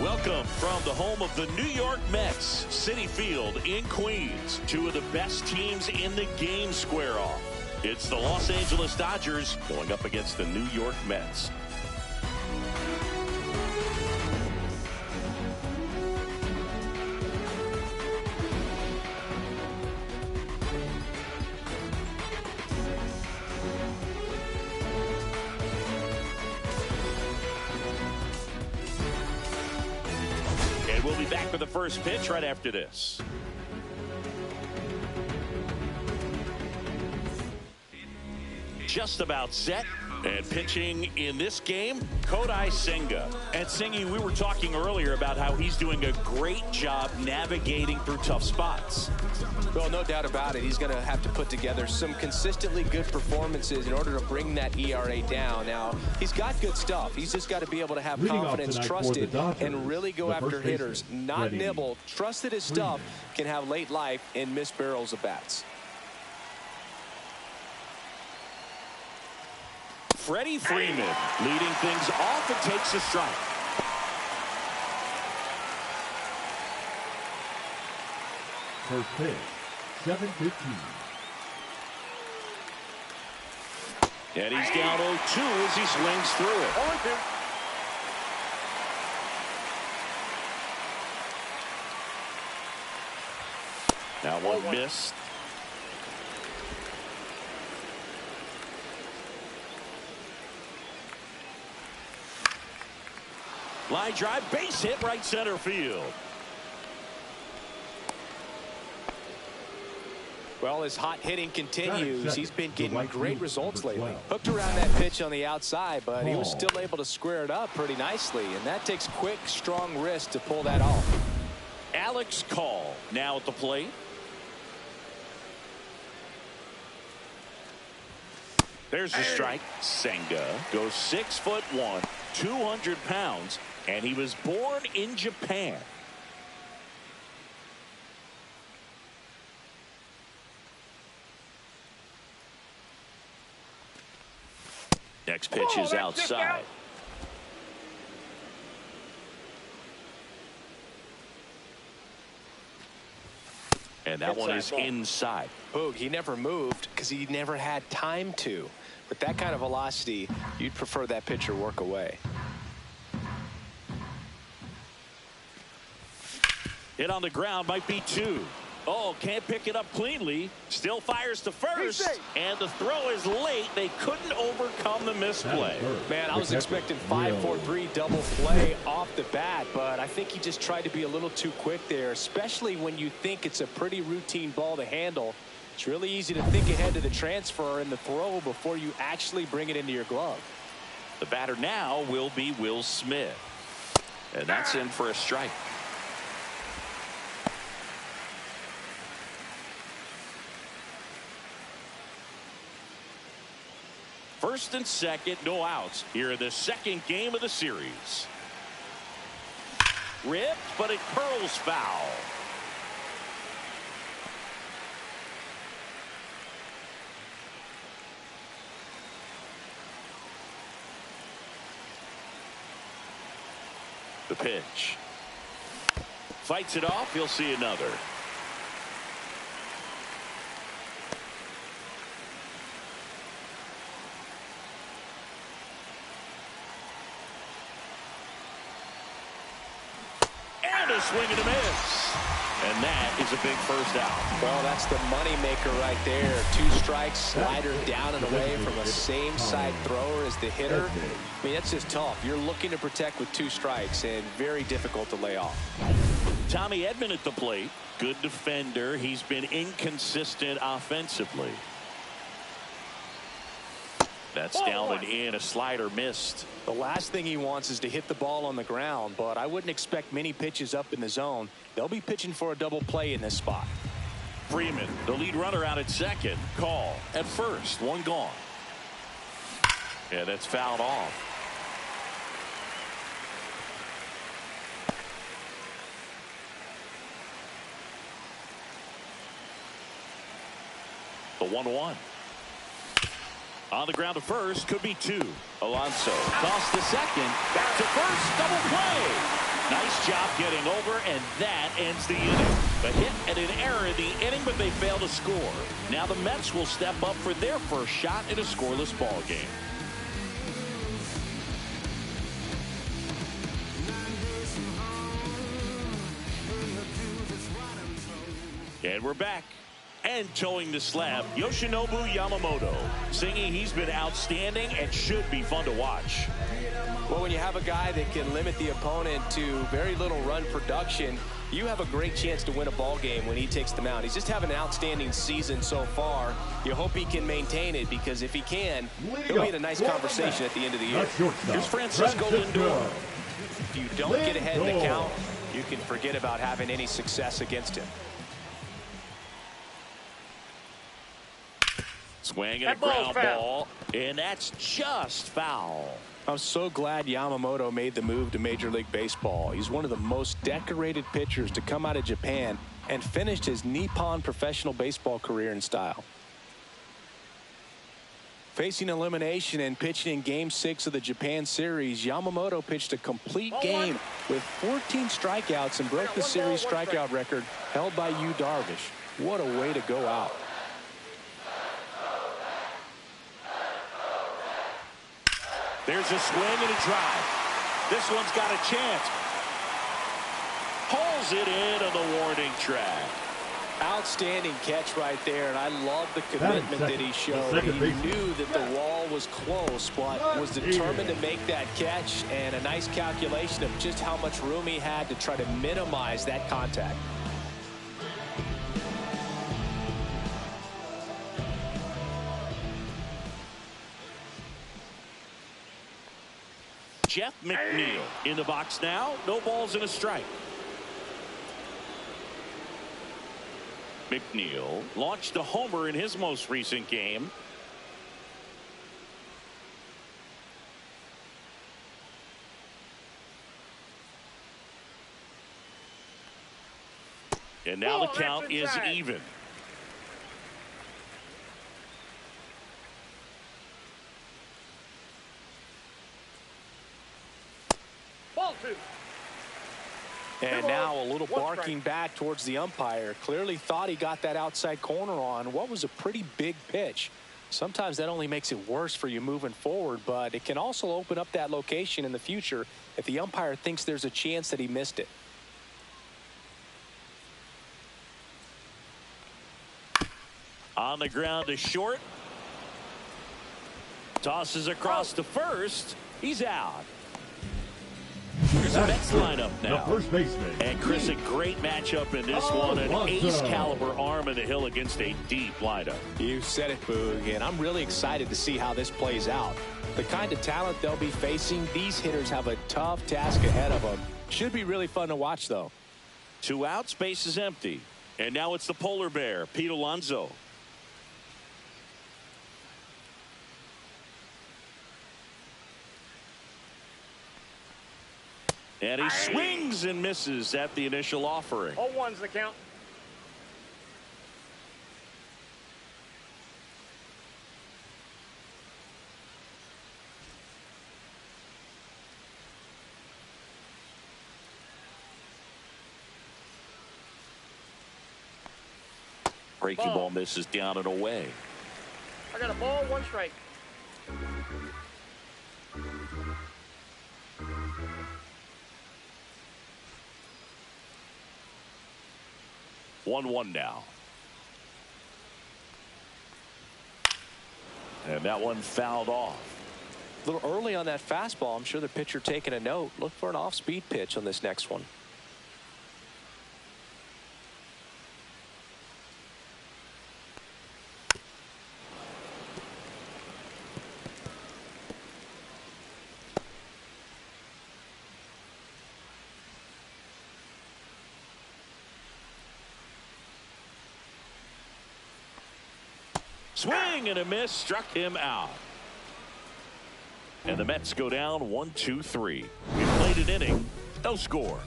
Welcome from the home of the New York Mets, Citi Field in Queens. Two of the best teams in the game square off. It's the Los Angeles Dodgers going up against the New York Mets. And we'll be back for the first pitch right after this. Just about set. And pitching in this game, Kodai Senga. And Singy, we were talking earlier about how he's doing a great job navigating through tough spots. Well, no doubt about it. He's going to have to put together some consistently good performances in order to bring that ERA down. Now, he's got good stuff. He's just got to be able to have confidence, trust it, and really go after hitters. Not nibble. Trust that his stuff can have late life and miss barrels of bats. Freddie Freeman leading things off and takes a strike. First pitch, 7:15. And he's down 0-2 as he swings through it. Now one missed. Line drive, base hit, right center field. Well, as hot hitting continues, he's been getting great results lately. Hooked around that pitch on the outside, but he was still able to square it up pretty nicely, and that takes quick, strong wrist to pull that off. Alex Call now at the plate. There's a strike. Senga goes 6'1", 200 pounds, and he was born in Japan. Next pitch is outside. And that one is inside. Boog, he never moved because he never had time to. With that kind of velocity, you'd prefer that pitcher work away. Hit on the ground, might be two. Oh, can't pick it up cleanly. Still fires to first. And the throw is late. They couldn't overcome the misplay. Man, I was expecting 5-4-3 double play off the bat, but I think he just tried to be a little too quick there, especially when you think it's a pretty routine ball to handle. It's really easy to think ahead to the transfer and the throw before you actually bring it into your glove. The batter now will be Will Smith. And that's in for a strike. First and second, no outs here in the second game of the series. Ripped, but it curls foul. The pitch. Fights it off. He'll see another. And a swing and a miss. And that is a big first out. Well, that's the money maker right there. 2 strikes, slider down and away from a same side thrower as the hitter. I mean, that's just tough. You're looking to protect with 2 strikes and very difficult to lay off. Tommy Edman at the plate. Good defender. He's been inconsistent offensively. That's down and in. A slider missed. The last thing he wants is to hit the ball on the ground, but I wouldn't expect many pitches up in the zone. They'll be pitching for a double play in this spot. Freeman, the lead runner, out at second. Call at first. One gone. And that's fouled off. The 1-1. On the ground to first, could be 2. Alonso toss to second, back to first, double play. Nice job getting over, and that ends the inning. A hit and an error in the inning, but they fail to score. Now the Mets will step up for their first shot in a scoreless ball game. And we're back. And towing the slab, Yoshinobu Yamamoto. Singing, he's been outstanding and should be fun to watch. Well, when you have a guy that can limit the opponent to very little run production, you have a great chance to win a ball game when he takes the mound. He's just having an outstanding season so far. You hope he can maintain it, because if he can, he'll be in a nice conversation at the end of the year. Here's Francisco Lindor. If you don't get ahead in the count, you can forget about having any success against him. Swing and a ground ball, and that's just foul. I'm so glad Yamamoto made the move to Major League Baseball. He's one of the most decorated pitchers to come out of Japan and finished his Nippon professional baseball career in style. Facing elimination and pitching in Game 6 of the Japan series, Yamamoto pitched a complete game with 14 strikeouts and broke the series strikeout record held by Yu Darvish. What a way to go out. There's a swing and a drive. This one's got a chance. Pulls it in on the warning track. Outstanding catch right there, and I love the commitment that he showed. He knew that the wall was close, but was determined to make that catch, and a nice calculation of just how much room he had to try to minimize that contact. Jeff McNeil in the box now. No balls and a strike. McNeil launched a homer in his most recent game. And now the count is even. And now a little barking back towards the umpire. Clearly thought he got that outside corner on what was a pretty big pitch. Sometimes that only makes it worse for you moving forward, but it can also open up that location in the future if the umpire thinks there's a chance that he missed it. On the ground to short. Tosses across to first. He's out. Here's the Mets lineup now. The first baseman. And Chris, a great matchup in this one. An ace caliber arm in the hill against a deep lineup. You said it, Boog, and I'm really excited to see how this plays out. The kind of talent they'll be facing, these hitters have a tough task ahead of them. Should be really fun to watch, though. 2 outs, base is empty. And now it's the polar bear, Pete Alonso. And he swings and misses at the initial offering. 0-1's the count. Breaking ball misses down and away. I got a ball, 1 strike. One now. And that one fouled off. A little early on that fastball. I'm sure the pitcher taking a note. Look for an off-speed pitch on this next one. Swing and a miss, struck him out. And the Mets go down 1-2-3. We played an inning, no score.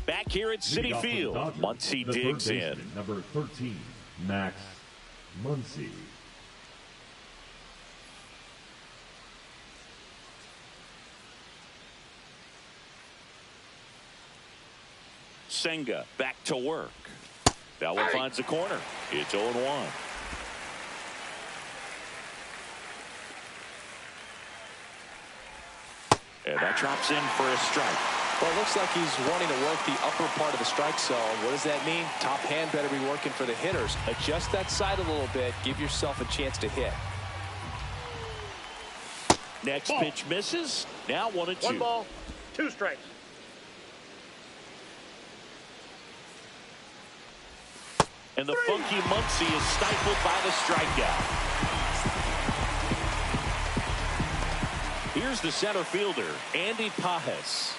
Back here at Citi Field, Muncy digs in. Number 13, Max Muncy. Senga back to work. That one finds the corner. It's 0-1. And that drops in for a strike. Well, it looks like he's wanting to work the upper part of the strike zone. What does that mean? Top hand better be working for the hitters. Adjust that side a little bit. Give yourself a chance to hit. Next pitch misses. Now 1-2. 1 ball, 2 strikes. And the funky Muncy is stifled by the strikeout. Here's the center fielder, Andy Pajes.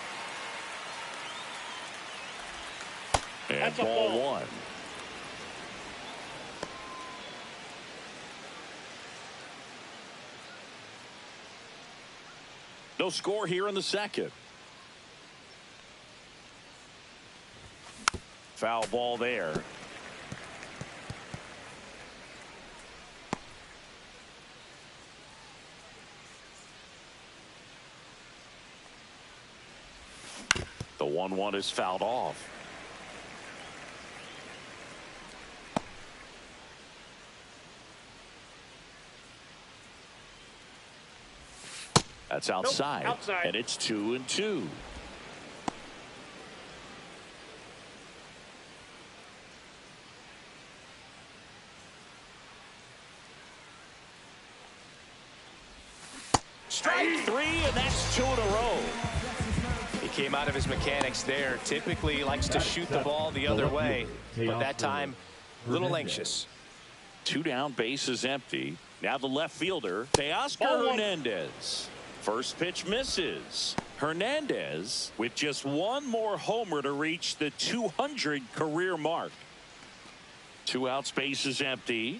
And That's a ball ball. 1. No score here in the second. Foul ball there. The 1-1 is fouled off. That's outside. Nope, outside. And it's 2-2. Strike 3, and that's 2 in a row. He came out of his mechanics there. Typically he likes to shoot the ball the other way, but that time a little anxious. 2 down, bases empty. Now the left fielder, Teoscar Hernandez. First pitch misses. Hernandez with just 1 more homer to reach the 200 career mark. 2 outs, bases empty.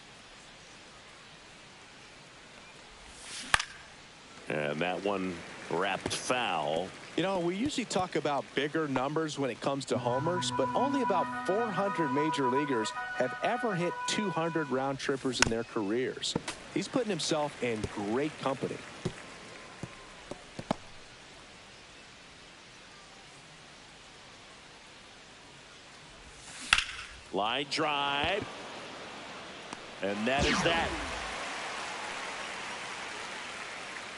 And that one wrapped foul. You know, we usually talk about bigger numbers when it comes to homers, but only about 400 major leaguers have ever hit 200 round trippers in their careers. He's putting himself in great company. Line drive. And that is that.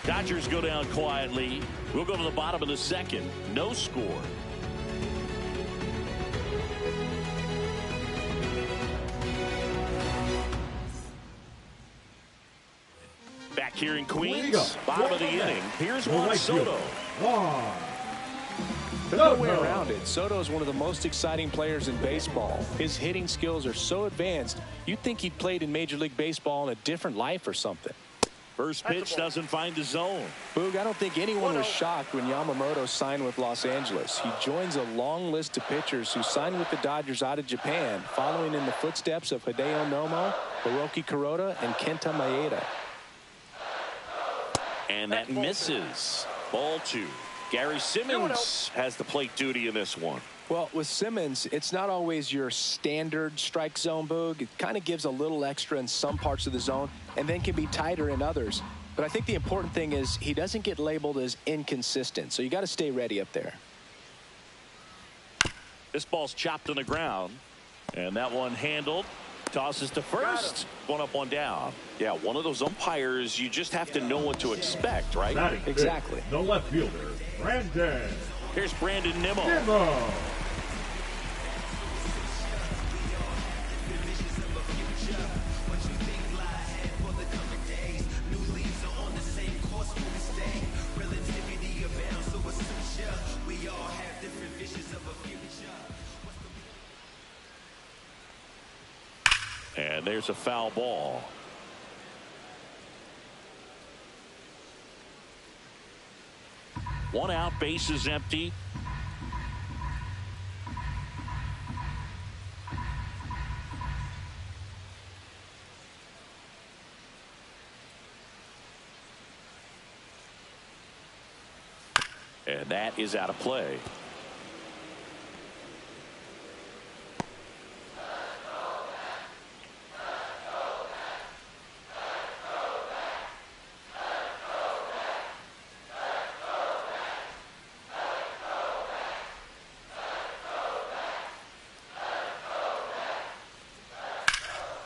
Dodgers go down quietly. We'll go to the bottom of the second. No score. Back here in Queens, bottom of the inning. Here's Juan Soto. There's no way around it. Soto is one of the most exciting players in baseball. His hitting skills are so advanced, you'd think he'd played in Major League Baseball in a different life or something. First pitch doesn't find the zone. Boog, I don't think anyone was shocked when Yamamoto signed with Los Angeles. He joins a long list of pitchers who signed with the Dodgers out of Japan, following in the footsteps of Hideo Nomo, Hiroki Kuroda, and Kenta Maeda. And that misses. Ball 2. Gary Simmons has the plate duty in this one. Well, with Simmons, it's not always your standard strike zone, Boog. It kind of gives a little extra in some parts of the zone and then can be tighter in others. But I think the important thing is he doesn't get labeled as inconsistent, so you got to stay ready up there. This ball's chopped on the ground, and that one handled. Tosses to first. 1 up, 1 down. Yeah, one of those umpires, you just have to know what to expect, right? Exactly. The left fielder, Brandon. Here's Brandon Nimmo. And there's a foul ball. One out, bases empty. And that is out of play.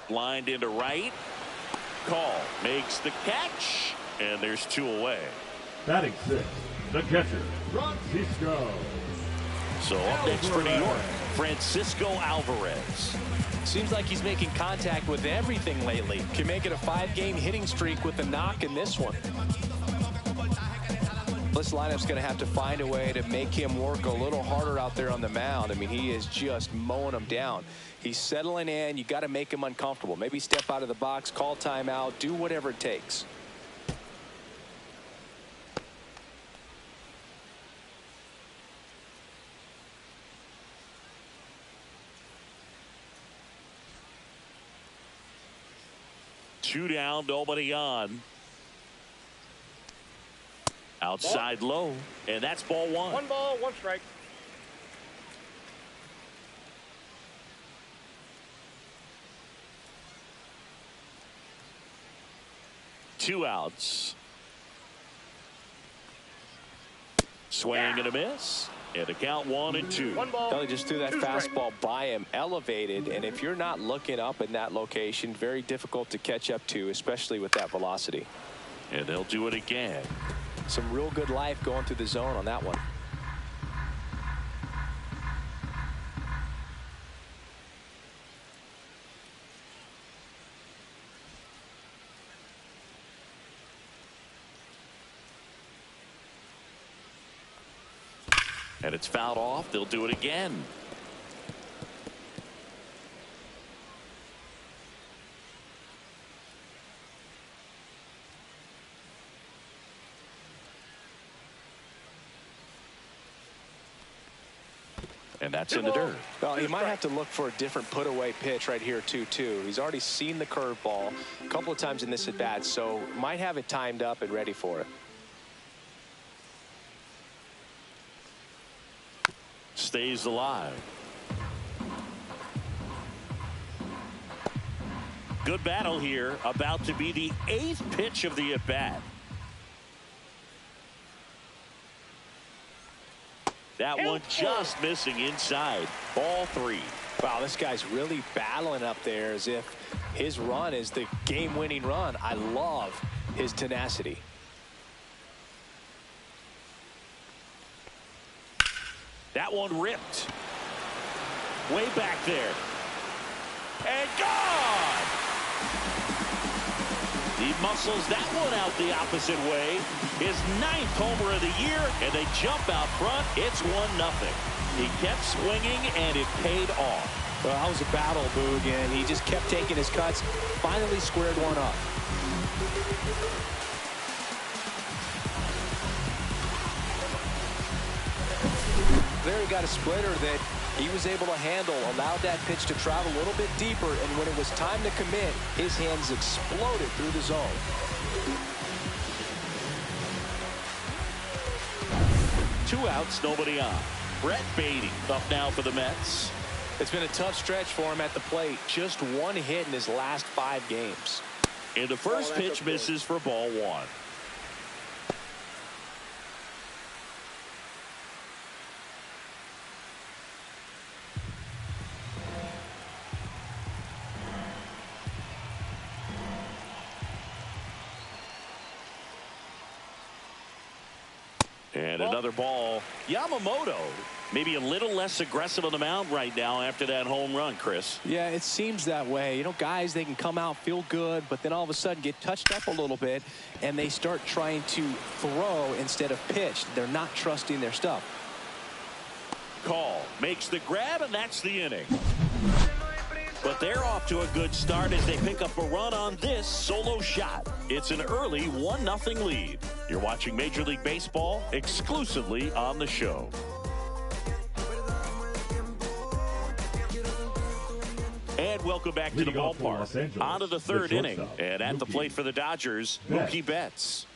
Lined into right. Call makes the catch, and there's 2 away. Batting 6, the catcher, Francisco. So up next for New York, Francisco Alvarez. Seems like he's making contact with everything lately. Can make it a 5-game hitting streak with a knock in this one. This lineup's going to have to find a way to make him work a little harder out there on the mound. I mean, he is just mowing them down. He's settling in. You got to make him uncomfortable. Maybe step out of the box, call timeout, do whatever it takes. Two down, nobody on. Outside low, and that's ball 1. 1 ball, 1 strike. Two outs. Swing and a miss. And the count 1-2. 1 ball. Kelly just threw that 2 strikes. fastball by him, elevated, and if you're not looking up in that location, very difficult to catch up to, especially with that velocity. And they'll do it again. Some real good life going through the zone on that one. And it's fouled off. They'll do it again. And that's in the dirt. Well, he might have to look for a different put-away pitch right here, too. He's already seen the curveball a couple of times in this at-bat, so might have it timed up and ready for it. Stays alive. Good battle here. About to be the 8th pitch of the at-bat. That one just missing inside. Ball 3. Wow, this guy's really battling up there as if his run is the game-winning run. I love his tenacity. That one ripped. Way back there. And gone! He muscles that one out the opposite way. His 9th homer of the year, and they jump out front. It's 1-0. He kept swinging, and it paid off. Well, that was a battle, Boog, and he just kept taking his cuts. Finally squared one up. There he got a splitter that he was able to handle, allowed that pitch to travel a little bit deeper, and when it was time to commit, his hands exploded through the zone. Two outs, nobody on. Brett Beatty up now for the Mets. It's been a tough stretch for him at the plate. Just 1 hit in his last 5 games. And the first pitch misses for ball 1. And another ball. Yamamoto maybe a little less aggressive on the mound right now after that home run, Chris. Yeah, it seems that way. You know, guys, they can come out, feel good, but then all of a sudden get touched up a little bit, and they start trying to throw instead of pitch. They're not trusting their stuff. Call makes the grab, and that's the inning. But they're off to a good start as they pick up a run on this solo shot. It's an early 1-0 lead. You're watching Major League Baseball exclusively on the show. And welcome back to the ballpark. On to the 3rd inning. And at the plate for the Dodgers, Mookie Betts.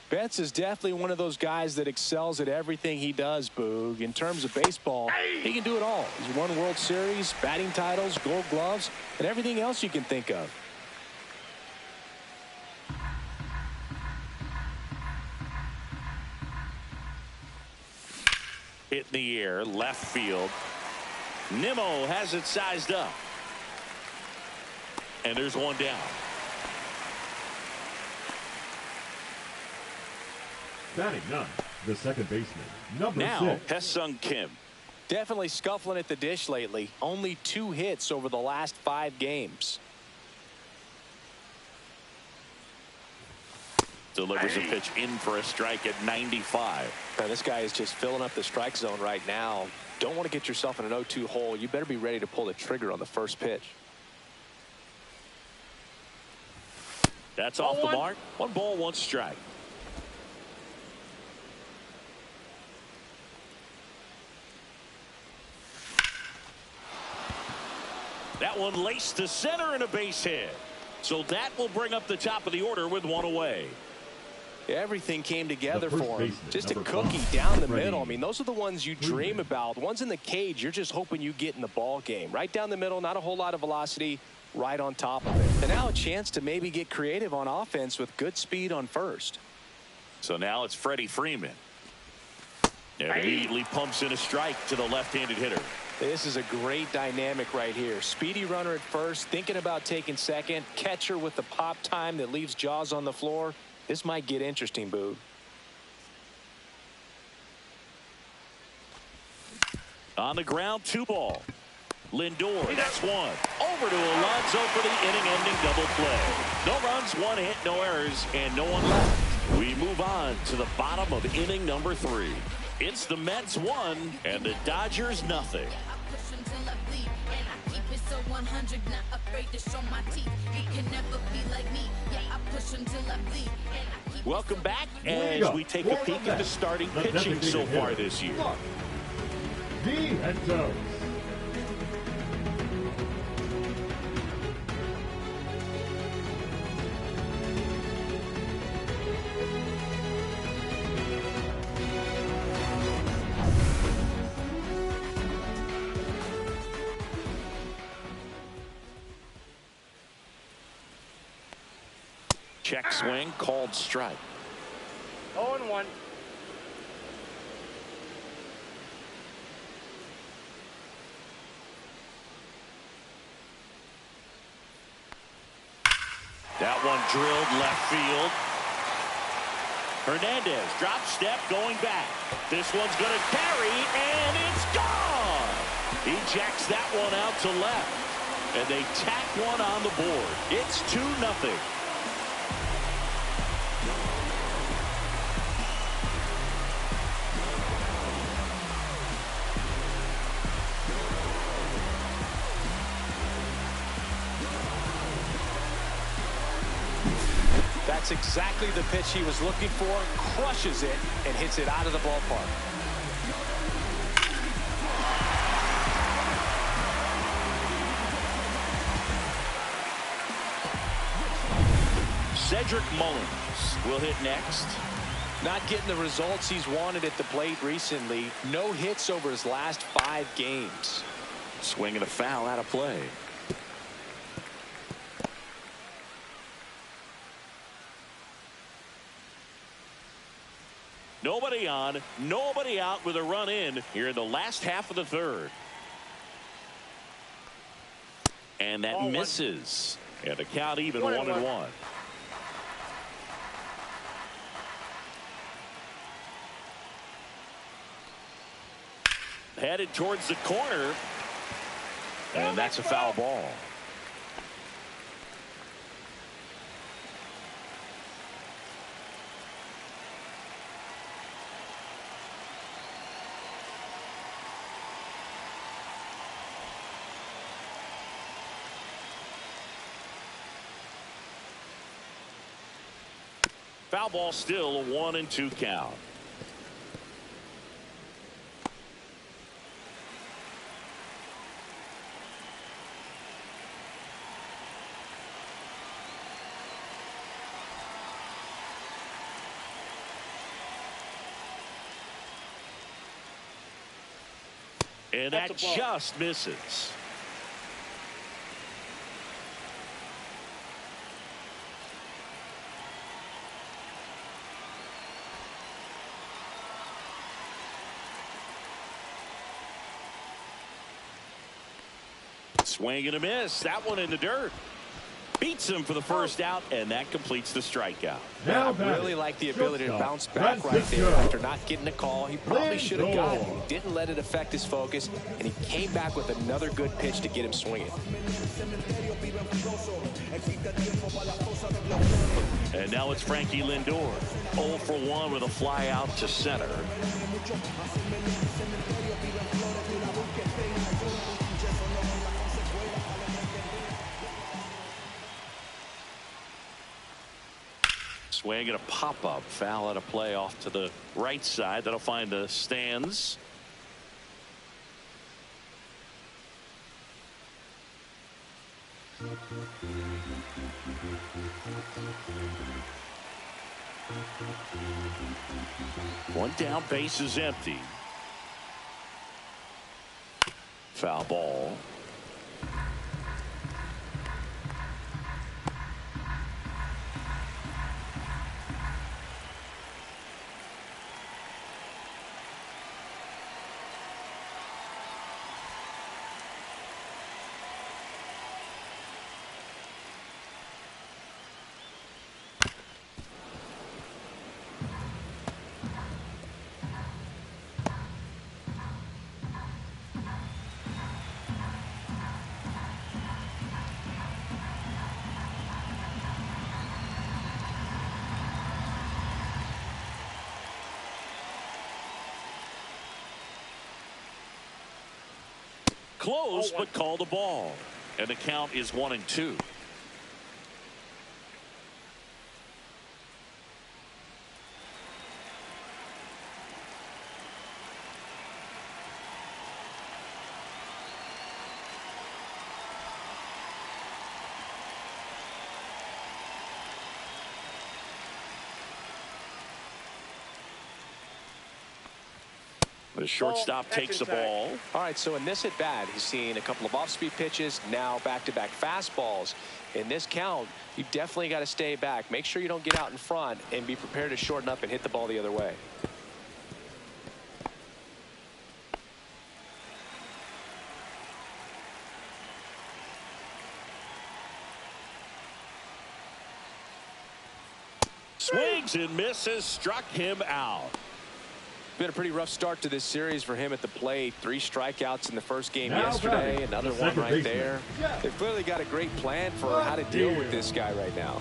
Betts is definitely one of those guys that excels at everything he does, Boog. In terms of baseball, he can do it all. He's won World Series, batting titles, Gold Gloves, and everything else you can think of. Hit in the air, left field. Nimmo has it sized up. And there's one down. Batting ninth, the second baseman, number now 6. Haesung Kim. Definitely scuffling at the dish lately. Only 2 hits over the last 5 games. Delivers a pitch in for a strike at 95. Now, this guy is just filling up the strike zone right now. Don't want to get yourself in an 0-2 hole. You better be ready to pull the trigger on the first pitch. That's off the mark. 1 ball, 1 strike. That one laced to center and a base hit. So that will bring up the top of the order with 1 away. Everything came together for him. Just a cookie 5, down the Freddie. middle. I mean, those are the ones you dream about. The ones in the cage, you're just hoping you get in the ball game. Right down the middle, not a whole lot of velocity, right on top of it. And now a chance to maybe get creative on offense with good speed on first. So now it's Freddie Freeman. And immediately pumps in a strike to the left-handed hitter. This is a great dynamic right here. Speedy runner at first, thinking about taking second. Catcher with the pop time that leaves Jaws on the floor. This might get interesting, Boog. On the ground, 2 ball. Lindor, that's 1. Over to Alonso for the inning-ending double play. No runs, 1 hit, no errors, and no one left. We move on to the bottom of inning number 3. It's the Mets 1 and the Dodgers nothing. Welcome back as we take a peek at the starting pitching so far this year. Vientos. Check swing, called strike. 0-1. That one drilled left field. Hernandez drop step going back. This one's going to carry, and it's gone. He jacks that one out to left, and they tack one on the board. It's 2-0. That's exactly the pitch he was looking for. Crushes it and hits it out of the ballpark. Cedric Mullins will hit next. Not getting the results he's wanted at the plate recently. No hits over his last 5 games. Swing and a foul out of play. Nobody on, nobody out with a run in here in the last half of the 3rd. And that misses. And the count even 1-1. Headed towards the corner. And that's a foul ball. Foul ball, still a 1-2 count. And that just misses. Swing and a miss. That one in the dirt. Beats him for the first out, and that completes the strikeout. Now I really like the ability to bounce back right there after not getting a call. He probably should have gotten it. He didn't let it affect his focus, and he came back with another good pitch to get him swinging. And now it's Frankie Lindor. 0 for 1 with a fly out to center. Swing and a pop-up. Foul out of play off to the right side. That'll find the stands. One down, base is empty. Foul ball. Close, but call the ball. And the count is 1-2. The shortstop takes the ball. All right, so in this at bat, he's seen a couple of off-speed pitches, now back-to-back fastballs. In this count, you definitely got to stay back. Make sure you don't get out in front and be prepared to shorten up and hit the ball the other way. Swings and misses, struck him out. Been a pretty rough start to this series for him at the plate. 3 strikeouts in the first game yesterday. Another one right there. They've clearly got a great plan for how to deal with this guy right now.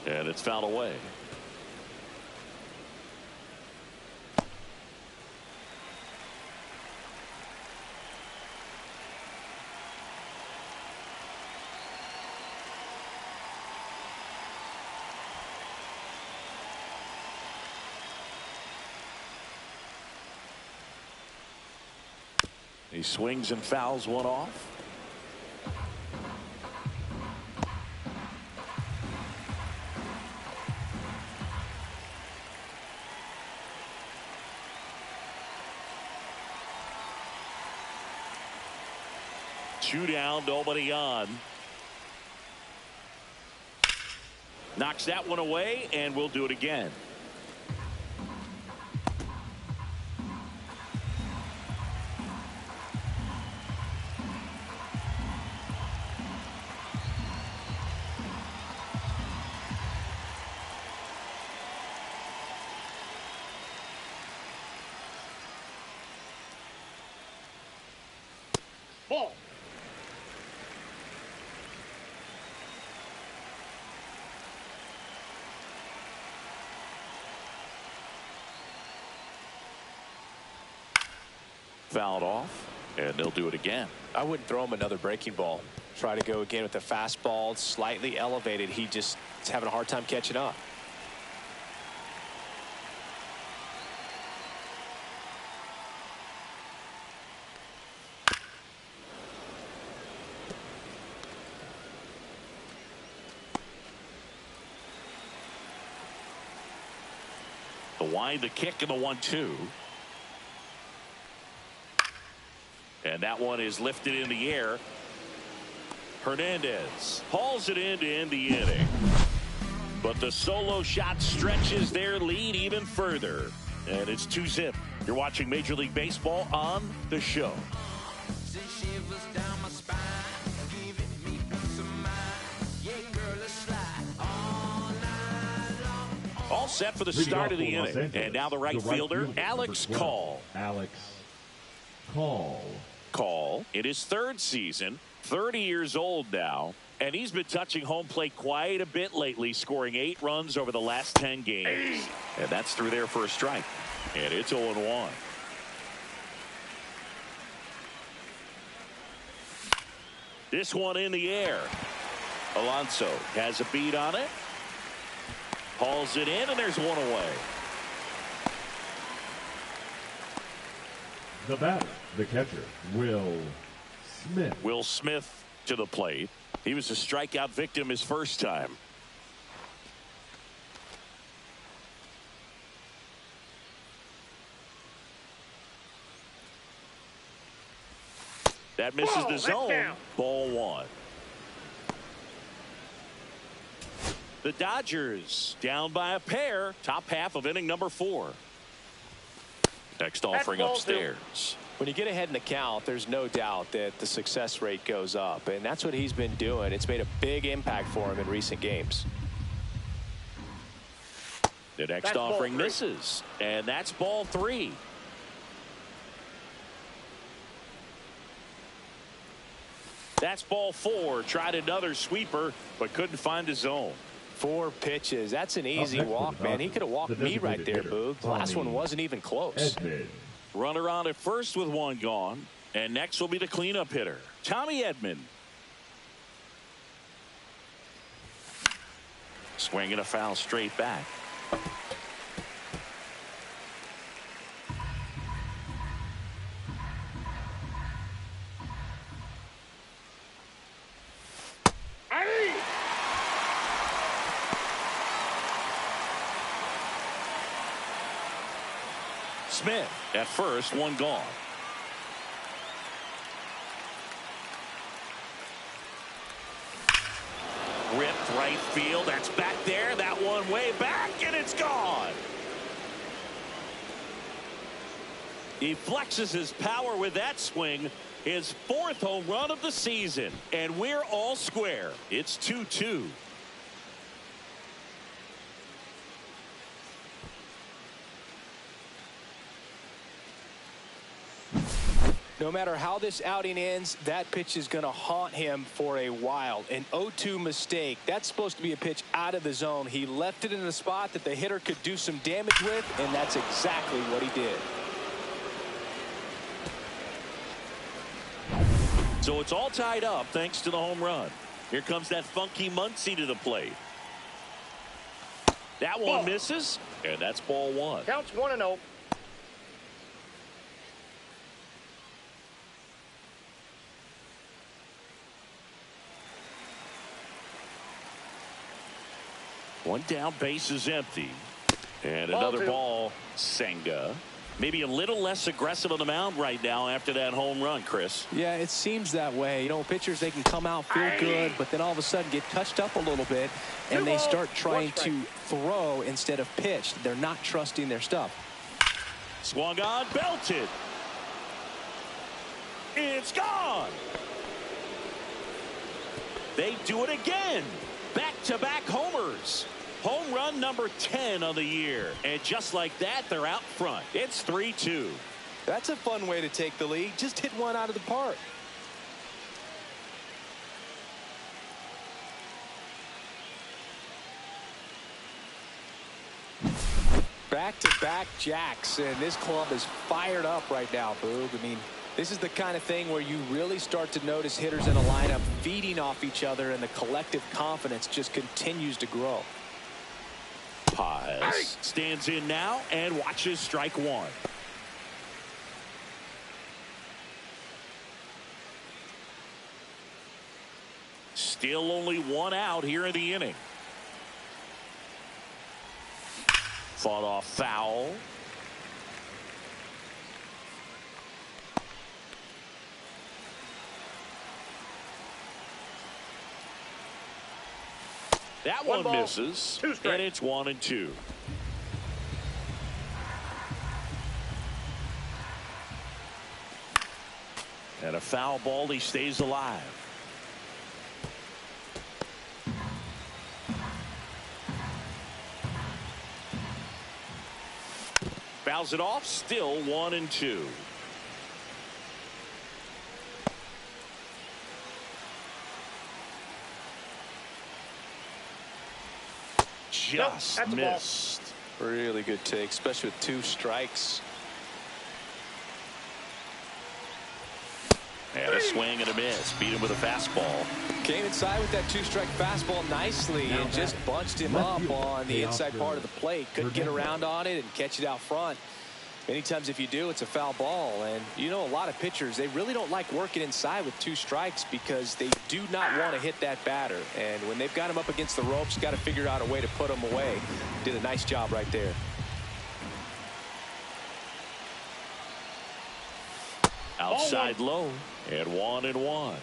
And it's fouled away. He swings and fouls one off. Two down, nobody on. Knocks that one away, and we'll do it again. Ball. Fouled off, and they'll do it again. I wouldn't throw him another breaking ball. Try to go again with the fastball, slightly elevated. He just is having a hard time catching up. The wind, the kick, and the 1-2. And that one is lifted in the air. Hernandez hauls it in to end the inning. But the solo shot stretches their lead even further. And it's 2-zip. You're watching Major League Baseball on The Show. All set for the start of the inning. And now the right fielder, Alex Call. Alex Call. In his third season, 30 years old now, and he's been touching home plate quite a bit lately, scoring 8 runs over the last 10 games. And that's through there for a strike. And it's 0-1. This one in the air. Alonso has a beat on it. Hauls it in, and there's one away. The batter, the catcher, Will Smith. Will Smith to the plate. He was a strikeout victim his first time. That misses the zone. Ball 1. The Dodgers down by a pair. Top half of inning number 4. Next offering upstairs. When you get ahead in the count, there's no doubt that the success rate goes up, and that's what he's been doing. It's made a big impact for him in recent games. The next offering misses, and that's ball 3. That's ball 4. Tried another sweeper, but couldn't find a zone. 4 pitches. That's an easy walk, man. He could have walked me right there, Boog. The last one wasn't even close. Runner on at first with 1 gone. And next will be the cleanup hitter, Tommy Edman. Swinging a foul straight back. Smith at first, 1 gone. Ripped right field. That's back there. That one way back, and it's gone. He flexes his power with that swing. His 4th home run of the season. And we're all square. It's 2-2. No matter how this outing ends, that pitch is going to haunt him for a while. An 0-2 mistake. That's supposed to be a pitch out of the zone. He left it in a spot that the hitter could do some damage with, and that's exactly what he did. So it's all tied up thanks to the home run. Here comes that funky Muncy to the plate. That one misses, and that's ball 1. Counts 1-0. One down, base is empty. And another ball, Senga. Maybe a little less aggressive on the mound right now after that home run, Chris. Yeah, it seems that way. You know, pitchers, they can come out, feel good, but then all of a sudden get touched up a little bit, and they start trying to throw instead of pitch. They're not trusting their stuff. Swung on, belted. It's gone. They do it again. Back-to-back homers. Home run number 10 on the year. And just like that, they're out front. It's 3-2. That's a fun way to take the lead. Just hit one out of the park. Back-to-back jacks, and this club is fired up right now, Boog. I mean, this is the kind of thing where you really start to notice hitters in a lineup feeding off each other, and the collective confidence just continues to grow. Paz stands in now and watches strike 1. Still only 1 out here in the inning. Fought off foul. That One one ball, misses, 2 strikes. and it's 1-2. And a foul ball, he stays alive. Fouls it off, still 1-2. Just missed. Really good take, especially with 2 strikes. And a swing and a miss. Beat him with a fastball. Came inside with that 2-strike fastball nicely and just bunched him up on the inside part of the plate. Couldn't get around on it and catch it out front. Many times if you do, it's a foul ball. And you know, a lot of pitchers, they really don't like working inside with 2 strikes because they do not want to hit that batter. And when they've got him up against the ropes, got to figure out a way to put him away. Did a nice job right there. Outside low, and 1-1.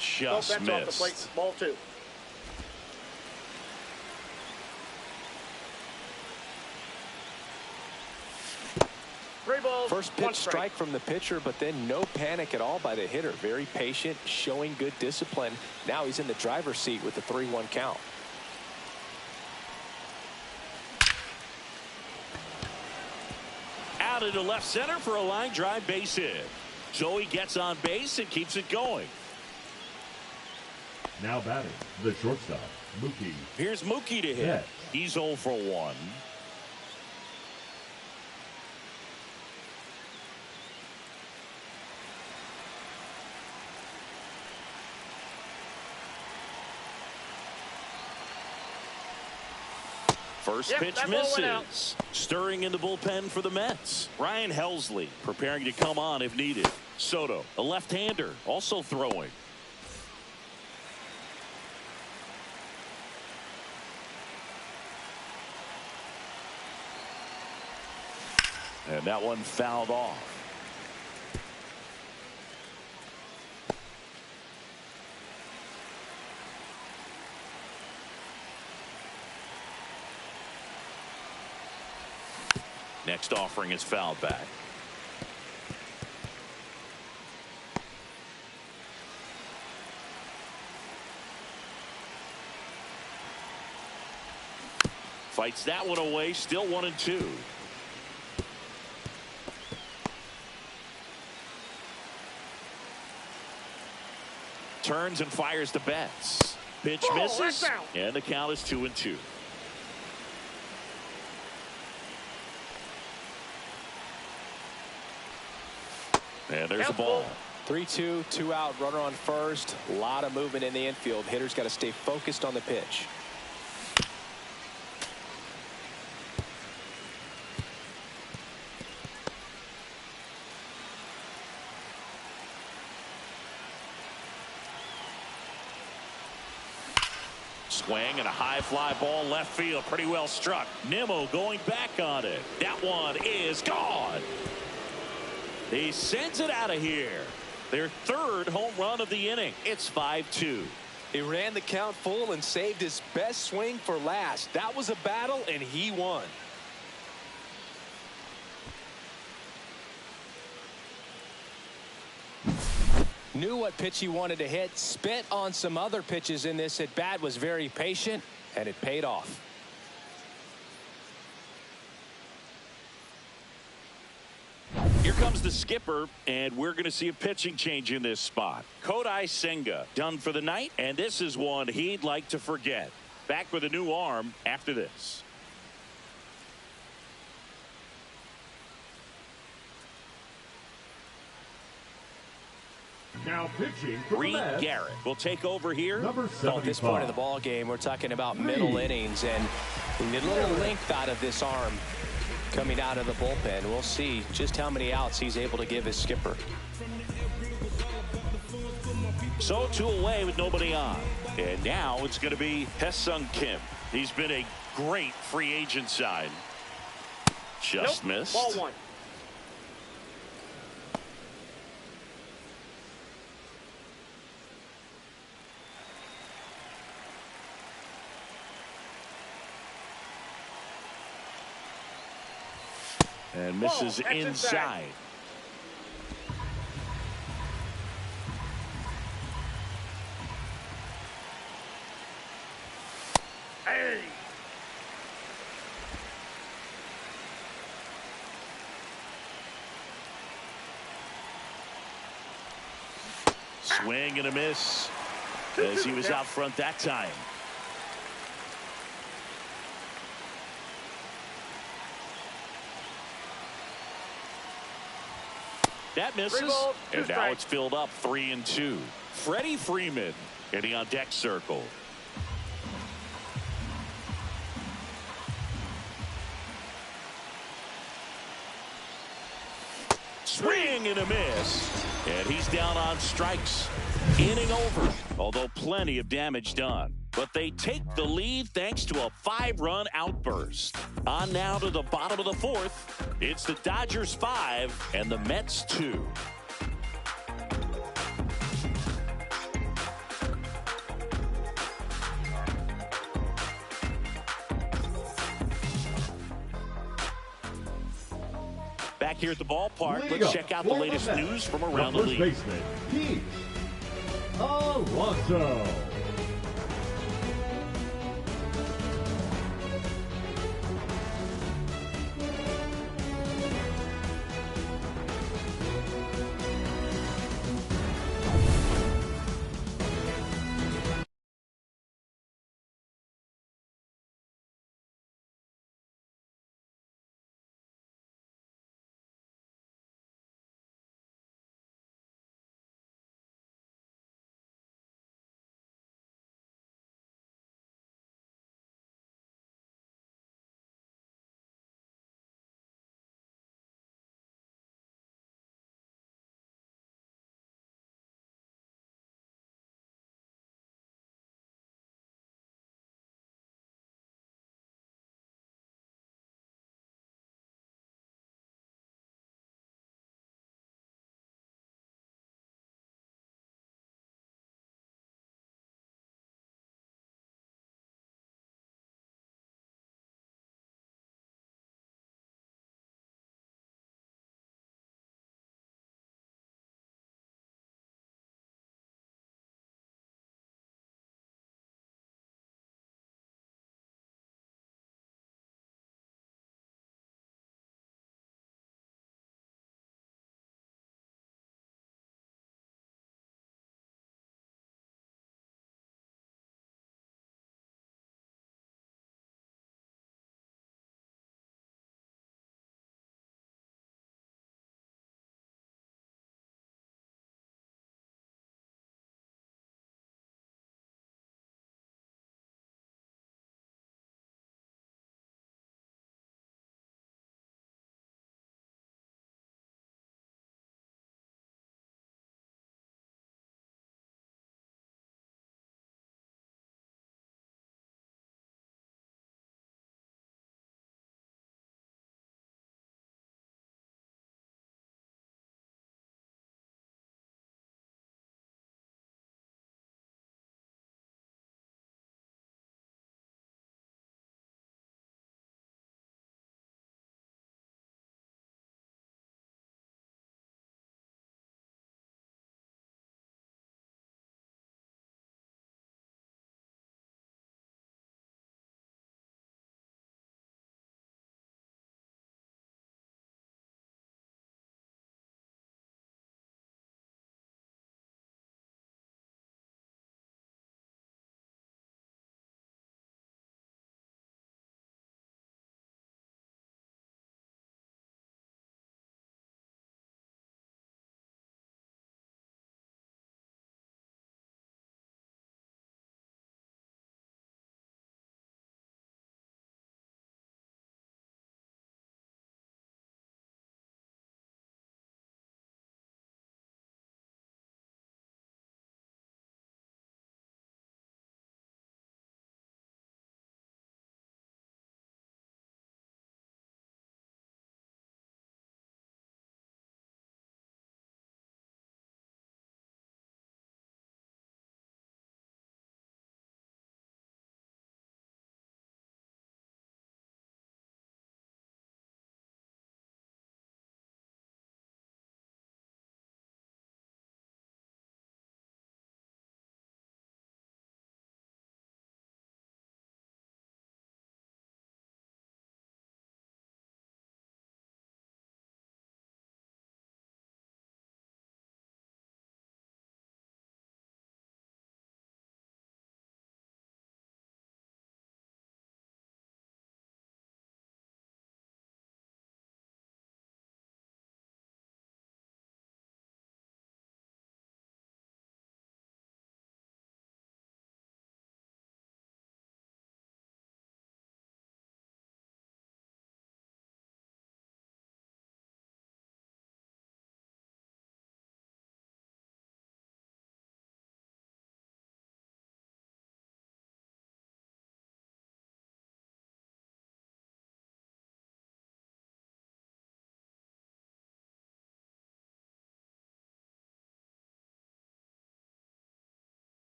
Just missed. Off the plate. Ball 2. First pitch strike from the pitcher, but then no panic at all by the hitter. Very patient, showing good discipline. Now he's in the driver's seat with the 3-1 count. Out into left center for a line drive base hit. So he gets on base and keeps it going. Now batting, the shortstop, Mookie. Here's Mookie to hit. Yeah. He's 0 for 1. First pitch misses. Stirring in the bullpen for the Mets. Ryan Helsley preparing to come on if needed. Soto, a left-hander, also throwing. And that one fouled off. Next offering is fouled back. Fights that one away, still 1-2. Turns and fires to Betts. Pitch misses, and the count is 2-2. And there's the ball. 3-2, 2 out, runner on first. A lot of movement in the infield. Hitter's got to stay focused on the pitch. Swing and a high fly ball left field. Pretty well struck. Nimmo going back on it. That one is gone. He sends it out of here. Their 3rd home run of the inning. It's 5-2. He ran the count full and saved his best swing for last. That was a battle, and he won. Knew what pitch he wanted to hit. Spent on some other pitches in this at bat. Was very patient, and it paid off. Here comes the skipper, and we're going to see a pitching change in this spot. Kodai Senga done for the night, and this is one he'd like to forget. Back with a new arm after this. Now pitching for Reed the Mets, Garrett will take over here. number 75. At this point of the ball game, we're talking about middle innings, and a little length out of this arm coming out of the bullpen. We'll see just how many outs he's able to give his skipper. So 2 away with nobody on. And now it's going to be Hae-Sung Kim. He's been a great free agent sign. Just missed. Ball 1. And misses That's inside. Hey. Swing and a miss as he was out front that time. That misses, and now it's filled up 3-2. Freddie Freeman getting on deck circle. Swing and a miss, and he's down on strikes. Inning over, although plenty of damage done. But they take the lead thanks to a 5-run outburst. On now to the bottom of the 4th. It's the Dodgers 5 and the Mets 2. Back here at the ballpark, let's check out the latest news from around the league. Baseman, Pete Alonso.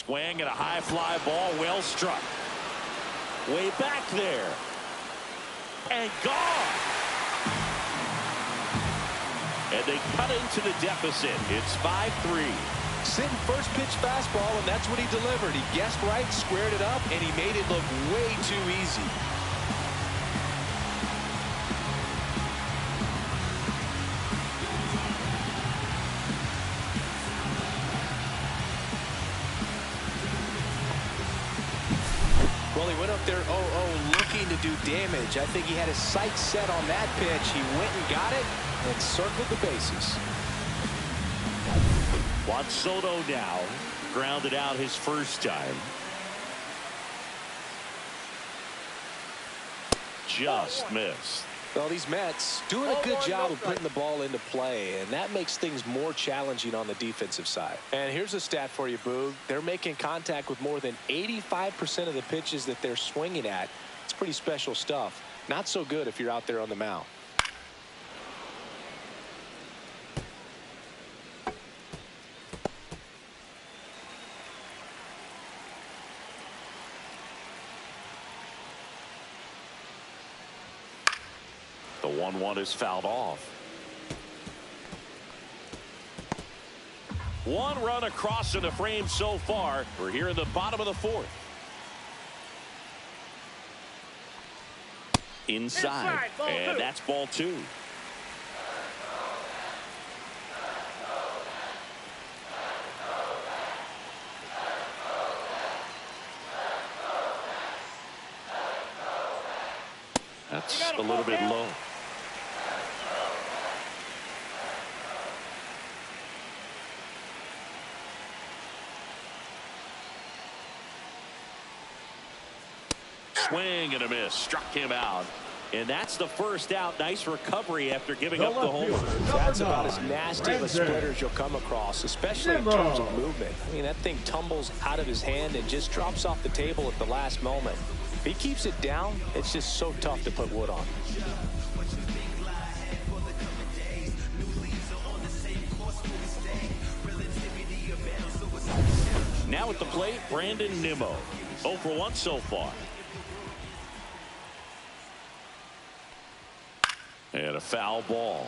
swing and a high fly ball, well struck. Way back there. And gone. And they cut into the deficit. It's 5-3. Sitting first pitch fastball, and that's what he delivered. He guessed right, squared it up, and he made it look way too easy. Well, he went up there 0-0 looking to do damage. I think he had his sights set on that pitch. He went and got it and circled the bases. Juan Soto now grounded out his first time. Just missed. Well, these Mets doing a good job of putting the ball into play, and that makes things more challenging on the defensive side. And here's a stat for you, Boog. They're making contact with more than 85% of the pitches that they're swinging at. It's pretty special stuff. Not so good if you're out there on the mound. The 1-1 is fouled off. One run across in the frame so far. We're here in the bottom of the fourth. Inside and that's ball 2. That's a little bit low. Swing and a miss. Struck him out. And that's the first out. Nice recovery after giving up the home run. That's about as nasty of a splitter as you'll come across, especially in terms of movement. I mean, that thing tumbles out of his hand and just drops off the table at the last moment. If he keeps it down, it's just so tough to put wood on. Now at the plate, Brandon Nimmo. 0 for 1 so far. And a foul ball.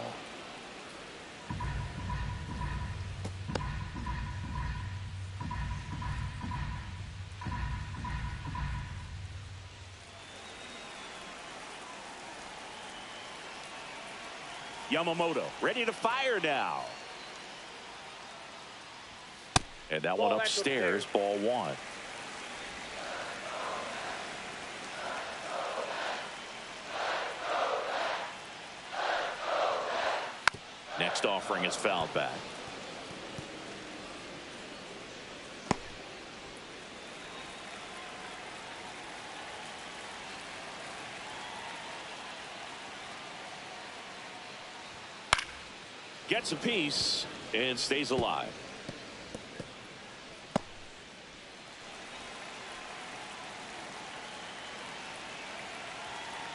Yamamoto ready to fire now. And that one upstairs, ball 1. Next offering is fouled back. Gets a piece and stays alive.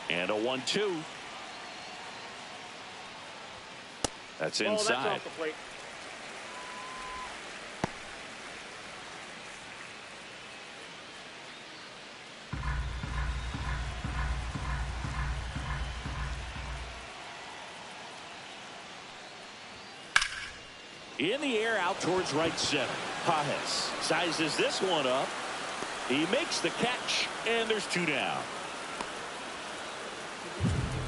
And a 1-2. That's inside. That's off the plate. In the air out towards right center. Pajes sizes this one up. He makes the catch, and there's 2 down.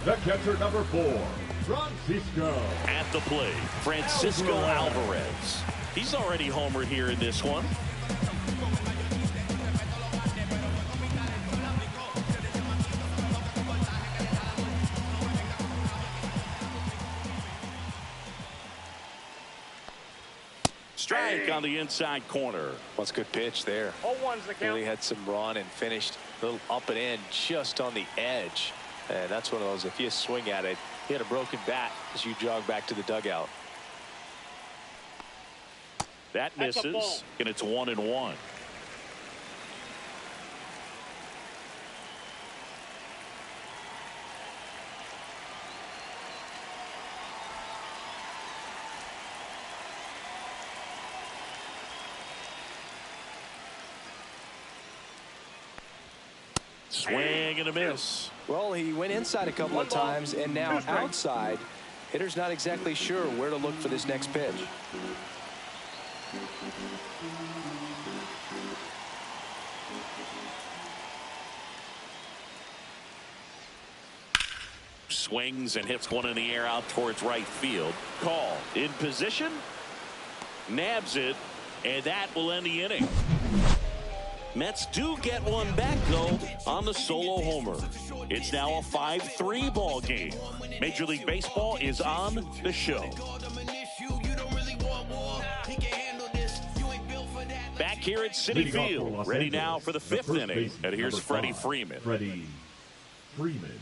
The catcher, number 4, Francisco. At the plate, Francisco Alvarez. He's already homered here in this one. Strike on the inside corner. What's a good pitch there? 0-1's the count. Really had some run and finished a little up and in just on the edge. And that's one of those, if you swing at it, you had a broken bat as you jog back to the dugout. That misses, and it's 1-1. Swing and a miss. Well, he went inside a couple of times, and now outside. Hitter's not exactly sure where to look for this next pitch. Swings and hits one in the air out towards right field. Call in position, nabs it, and that will end the inning. Mets do get one back, though, on the solo homer. It's now a 5-3 ball game. Major League Baseball is on the show. Back here at Citi Field, ready now for the fifth inning. And here's Freddie Freeman. Freddie Freeman.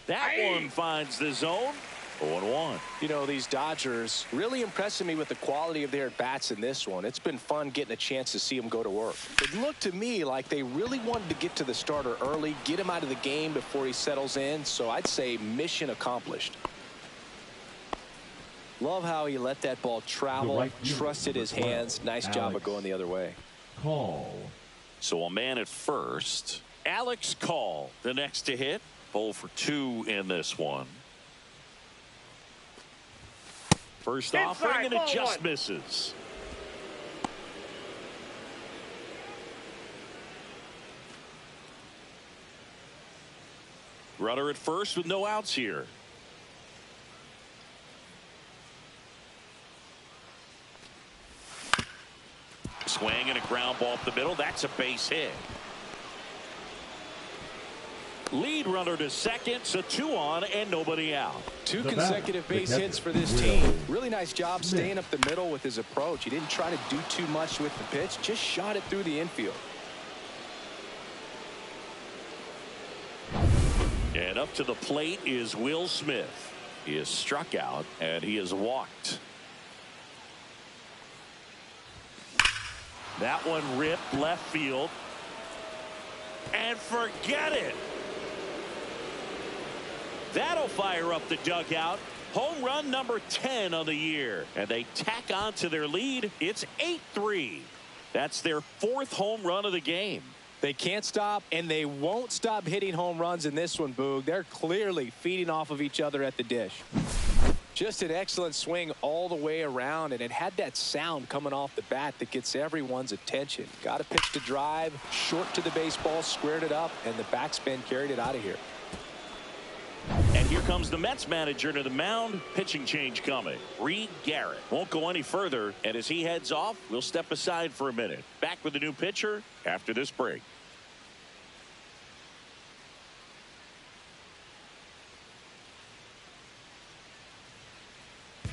That one finds the zone. 0-1. You know, these Dodgers really impressing me with the quality of their bats in this one. It's been fun getting a chance to see them go to work. It looked to me like they really wanted to get to the starter early, get him out of the game before he settles in. So I'd say mission accomplished. Love how he let that ball travel, trusted his hands. Nice job of going the other way. Call. So a man at first. Alex Call, the next to hit. 0 for 2 in this one. First offering, and it just misses. Runner at first with no outs here. Swing and a ground ball up the middle. That's a base hit. Lead runner to second, so 2 on and nobody out. 2 consecutive base hits for this team. Really nice job staying up the middle with his approach. He didn't try to do too much with the pitch, just shot it through the infield. And up to the plate is Will Smith. He is struck out and he is walked. That one ripped left field. And forget it. That'll fire up the dugout. Home run number 10 on the year. And they tack on to their lead. It's 8-3. That's their 4th home run of the game. They can't stop, and they won't stop hitting home runs in this one, Boog. They're clearly feeding off of each other at the dish. Just an excellent swing all the way around, and it had that sound coming off the bat that gets everyone's attention. Got a pitch to drive, short to the baseball, squared it up, and the backspin carried it out of here. And here comes the Mets manager to the mound. Pitching change coming. Reed Garrett won't go any further. And as he heads off, we'll step aside for a minute. Back with the new pitcher after this break.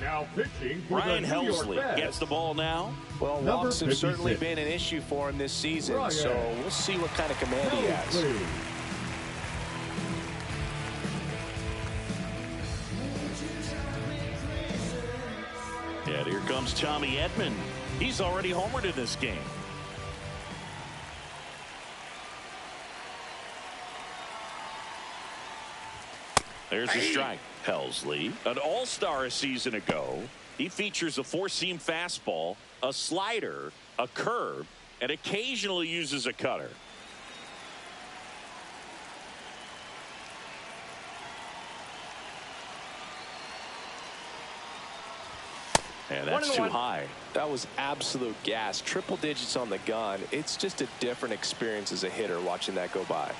Now pitching for Ryan the New York Helsley Mets. Gets the ball now. Well, walks have certainly been an issue for him this season. Ryan. So we'll see what kind of command he has. And here comes Tommy Edman. He's already homered in this game. There's a strike. Helsley, an all-star a season ago. He features a 4-seam fastball, a slider, a curve, and occasionally uses a cutter. And that's too high. That was absolute gas. Triple digits on the gun. It's just a different experience as a hitter watching that go by.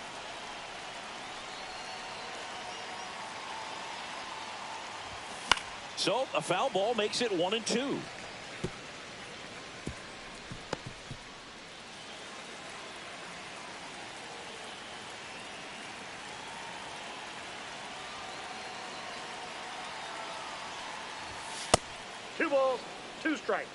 So a foul ball makes it 1-2. Two balls, 2 strikes.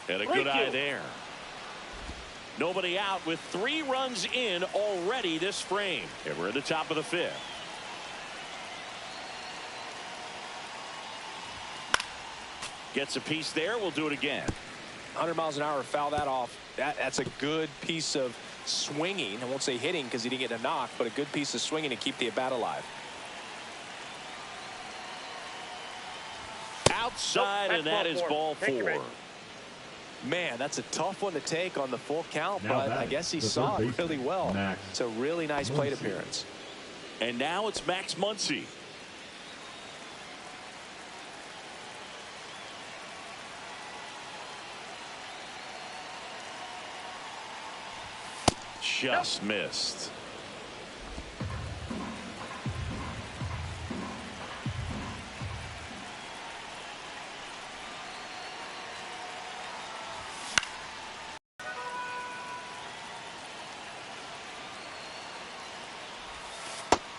And a good eye there. Nobody out with 3 runs in already this frame. And we're at the top of the 5th. Gets a piece there. We'll do it again. 100 miles an hour, foul that off. That's a good piece of swinging. I won't say hitting because he didn't get a knock, but a good piece of swinging to keep the at-bat alive. Outside, and that is ball 4. Man, that's a tough one to take on the full count, but I guess he saw it really well. It's a really nice plate appearance. And now it's Max Muncy. Just missed.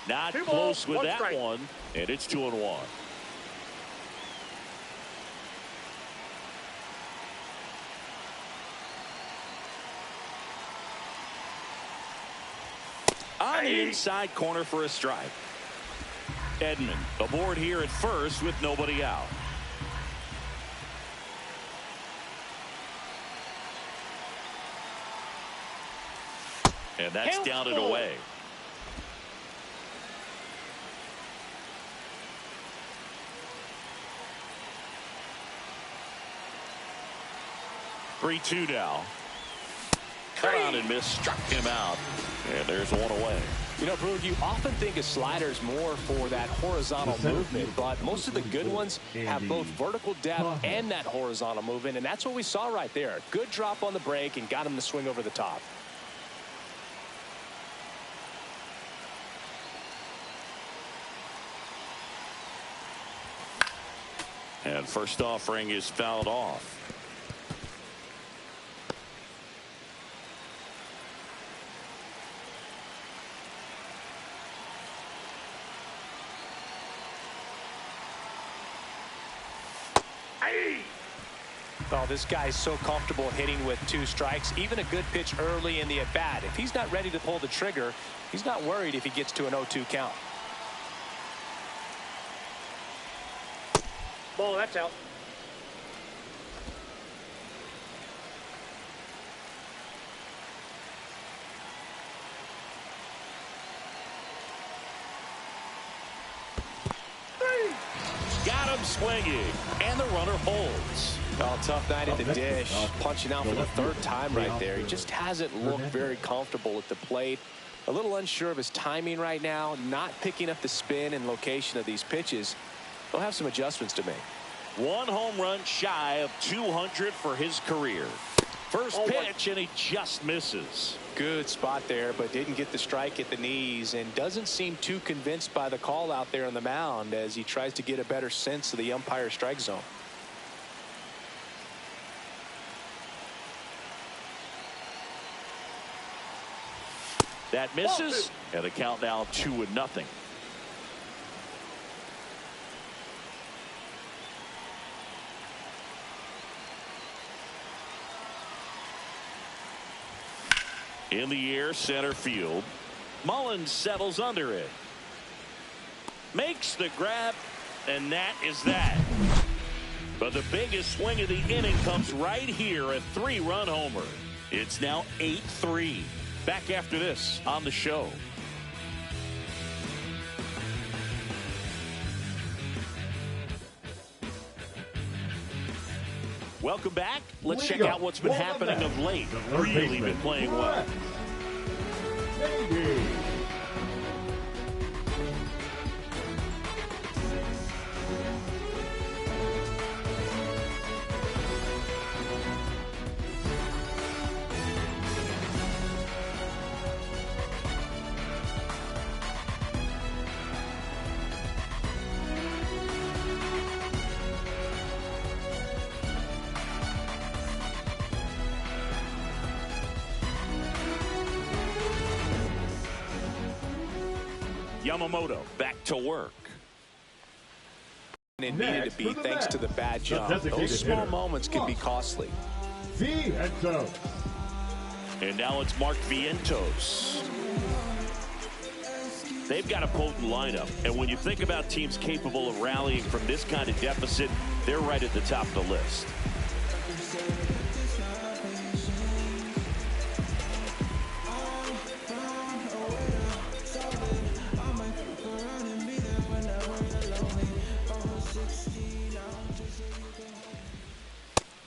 Not close with that one, and it's 2-1. On the inside corner for a strike. Edman aboard here at first with nobody out. And that's down and away. Three-two now. Cut on and miss, struck him out. And there's one away. You know, Brew, you often think of sliders more for that horizontal movement, but most of the good ones have both vertical depth and that horizontal movement, and that's what we saw right there. Good drop on the break and got him to swing over the top. And first offering is fouled off. Oh, this guy's so comfortable hitting with 2 strikes. Even a good pitch early in the at-bat. If he's not ready to pull the trigger, he's not worried if he gets to an 0-2 count. Ball, that's out. Got him swinging, and the runner holds. Oh, tough night at the dish. Punching out for the 3rd time right there. He just hasn't looked very comfortable at the plate. A little unsure of his timing right now. Not picking up the spin and location of these pitches. He'll have some adjustments to make. 1 home run shy of 200 for his career. First pitch, and he just misses. Good spot there, but didn't get the strike at the knees and doesn't seem too convinced by the call out there on the mound as he tries to get a better sense of the umpire strike zone. That misses, and the count now 2-0. In the air, center field. Mullins settles under it. Makes the grab, and that is that. But the biggest swing of the inning comes right here, a 3-run homer. It's now 8-3. Back after this on the show. Welcome back. Let's check out what's been happening of late. Really been playing well. Yamamoto back to work. It needed to be thanks to the bad jump. Those small moments can be costly. Vientos. And now it's Mark Vientos. They've got a potent lineup, and when you think about teams capable of rallying from this kind of deficit, they're right at the top of the list.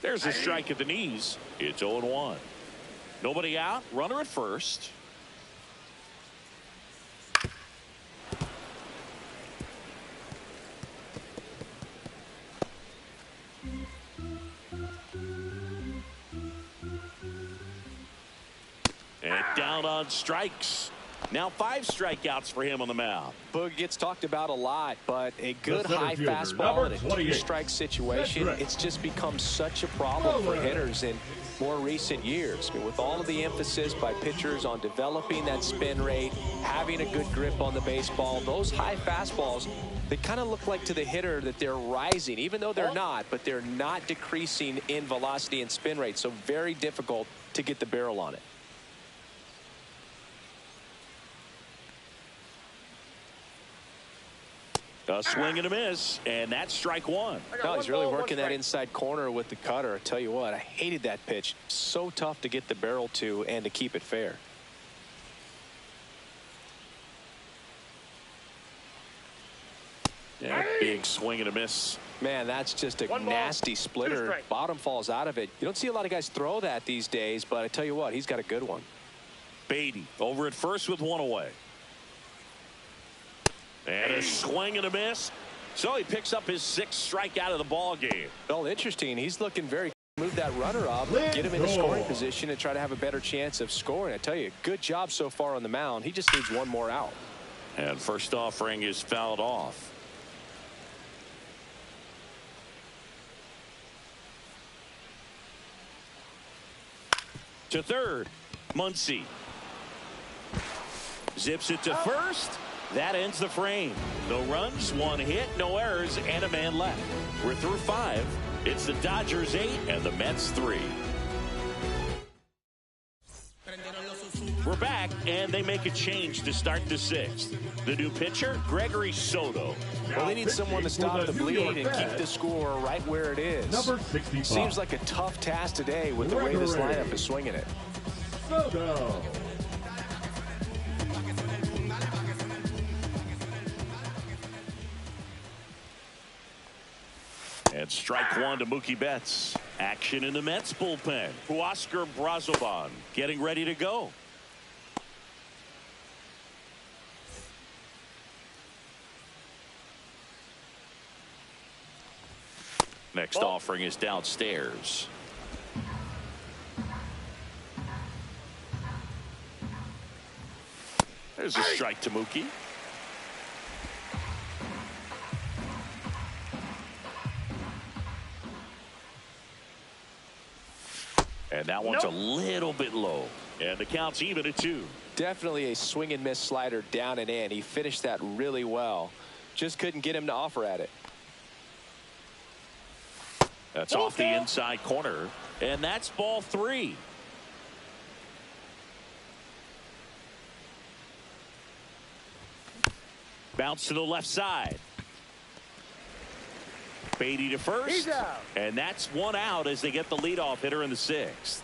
There's a strike at the knees. It's 0-1. Nobody out. Runner at first. And down on strikes. Now 5 strikeouts for him on the mound. Boog gets talked about a lot, but a good high fastball in a 2-strike situation, it's just become such a problem for hitters in more recent years. I mean, with all of the emphasis by pitchers on developing that spin rate, having a good grip on the baseball, those high fastballs, they kind of look like to the hitter that they're rising, even though they're not, but they're not decreasing in velocity and spin rate, so very difficult to get the barrel on it. A swing and a miss, and that's strike 1. No, he's really working that inside corner with the cutter. I tell you what, I hated that pitch. So tough to get the barrel to and to keep it fair. Yeah, big swing and a miss. Man, that's just a nasty splitter. Bottom falls out of it. You don't see a lot of guys throw that these days, but I tell you what, he's got a good one. Beatty over at first with 1 away. And a swing and a miss. So he picks up his 6th strikeout of the ball game. Well, interesting. He's looking very move that runner up, get him in a scoring position and try to have a better chance of scoring. I tell you, good job so far on the mound. He just needs 1 more out. And first offering is fouled off. To third, Muncy. Zips it to first. That ends the frame. No runs, 1 hit, no errors, and a man left. We're through 5. It's the Dodgers 8 and the Mets 3. We're back, and they make a change to start the 6th. The new pitcher, Gregory Soto. Well, they need someone to stop the bleed and keep the score right where it is. Number 65. Seems like a tough task today with the way this lineup is swinging it. Soto. And strike 1 to Mookie Betts. Action in the Mets bullpen. Huascar Brazoban getting ready to go. Next offering is downstairs. There's a strike to Mookie. And that one's a little bit low. And the count's even at 2. Definitely a swing and miss slider down and in. He finished that really well. Just couldn't get him to offer at it. That's off the inside corner. And that's ball 3. Bounce to the left side. Beatty to first. And that's 1 out as they get the leadoff hitter in the 6th.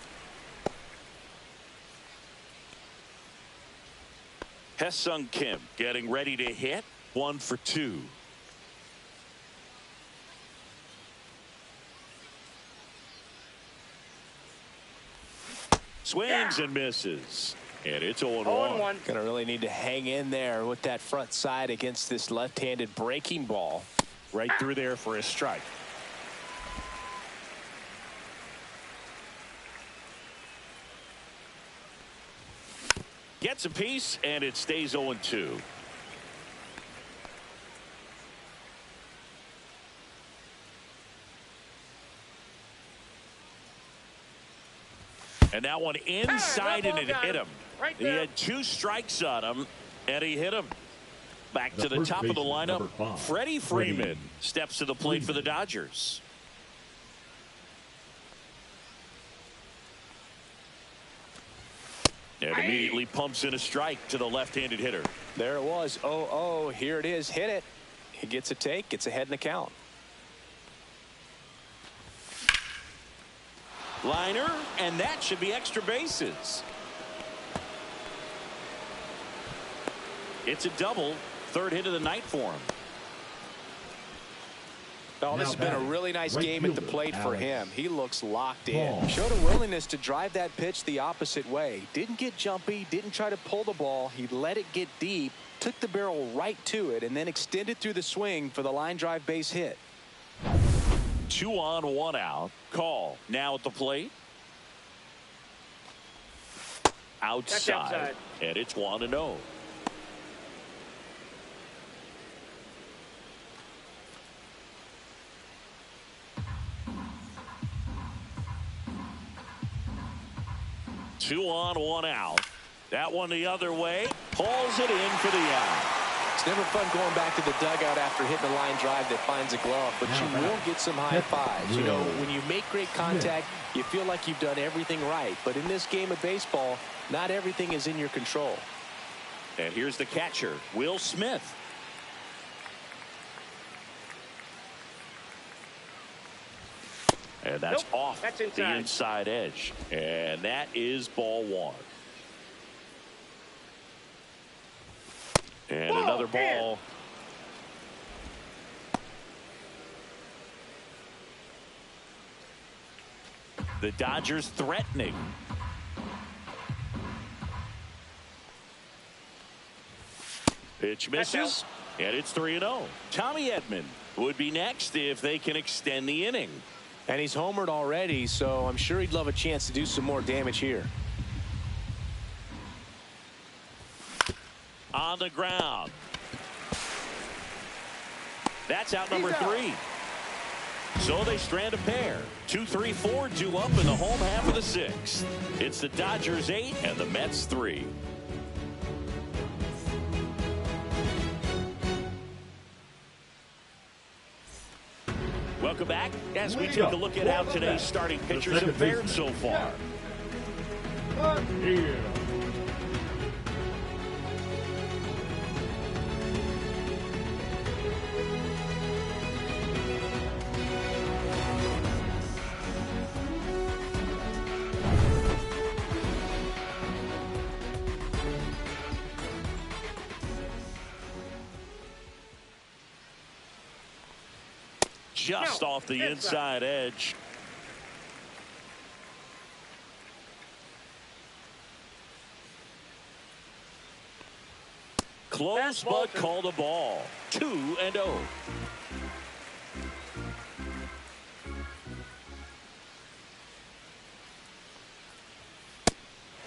Hesung Kim getting ready to hit. 1 for 2. Swings and misses. And it's 0-1. Gonna really need to hang in there with that front side against this left-handed breaking ball. Right through there for a strike. Gets a piece, and it stays 0-2. And that one inside, and it hit him. He had 2 strikes on him, and he hit him. Back to the top of the lineup, Freddie Freeman steps to the plate for the Dodgers. And immediately pumps in a strike to the left-handed hitter. There it was. 0-0. Here it is. Hit it. He gets a take. Gets ahead in the count. Liner, and that should be extra bases. It's a double. 3rd hit of the night for him. Oh, this has been a really nice game at the plate for him. He looks locked in. Showed a willingness to drive that pitch the opposite way. Didn't get jumpy, didn't try to pull the ball. He let it get deep, took the barrel right to it, and then extended through the swing for the line drive base hit. 2 on, 1 out. Call now at the plate. Outside. And it's 1-0. Two on, 1 out. That one the other way. Pulls it in for the out. It's never fun going back to the dugout after hitting a line drive that finds a glove, but you will get some high fives. You know, when you make great contact, you feel like you've done everything right. But in this game of baseball, not everything is in your control. And here's the catcher, Will Smith. And that's off the inside edge. And that is ball 1. And another ball. The Dodgers threatening. Pitch misses. And it's 3-0. Tommy Edman would be next if they can extend the inning. And he's homered already, so I'm sure he'd love a chance to do some more damage here. On the ground. That's out number 3. So they strand a pair. 2, 3, 4 due up in the home half of the 6th. It's the Dodgers 8 and the Mets 3. Welcome back as we take a look at how today's starting pitchers have fared so far. Just off the inside edge. Close but called a ball. 2-0.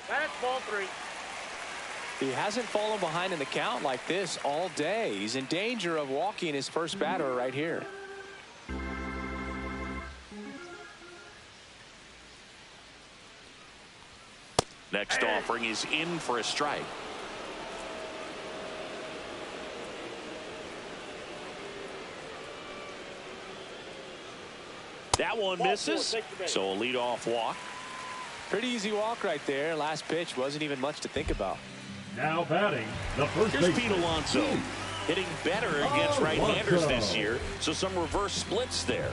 That's ball 3. He hasn't fallen behind in the count like this all day. He's in danger of walking his first batter right here. Next offering is in for a strike. That one misses. So a leadoff walk. Pretty easy walk right there. Last pitch wasn't even much to think about. Now batting, the first Here's baseman, Pete Alonso, hitting better against right-handers this year. So some reverse splits there.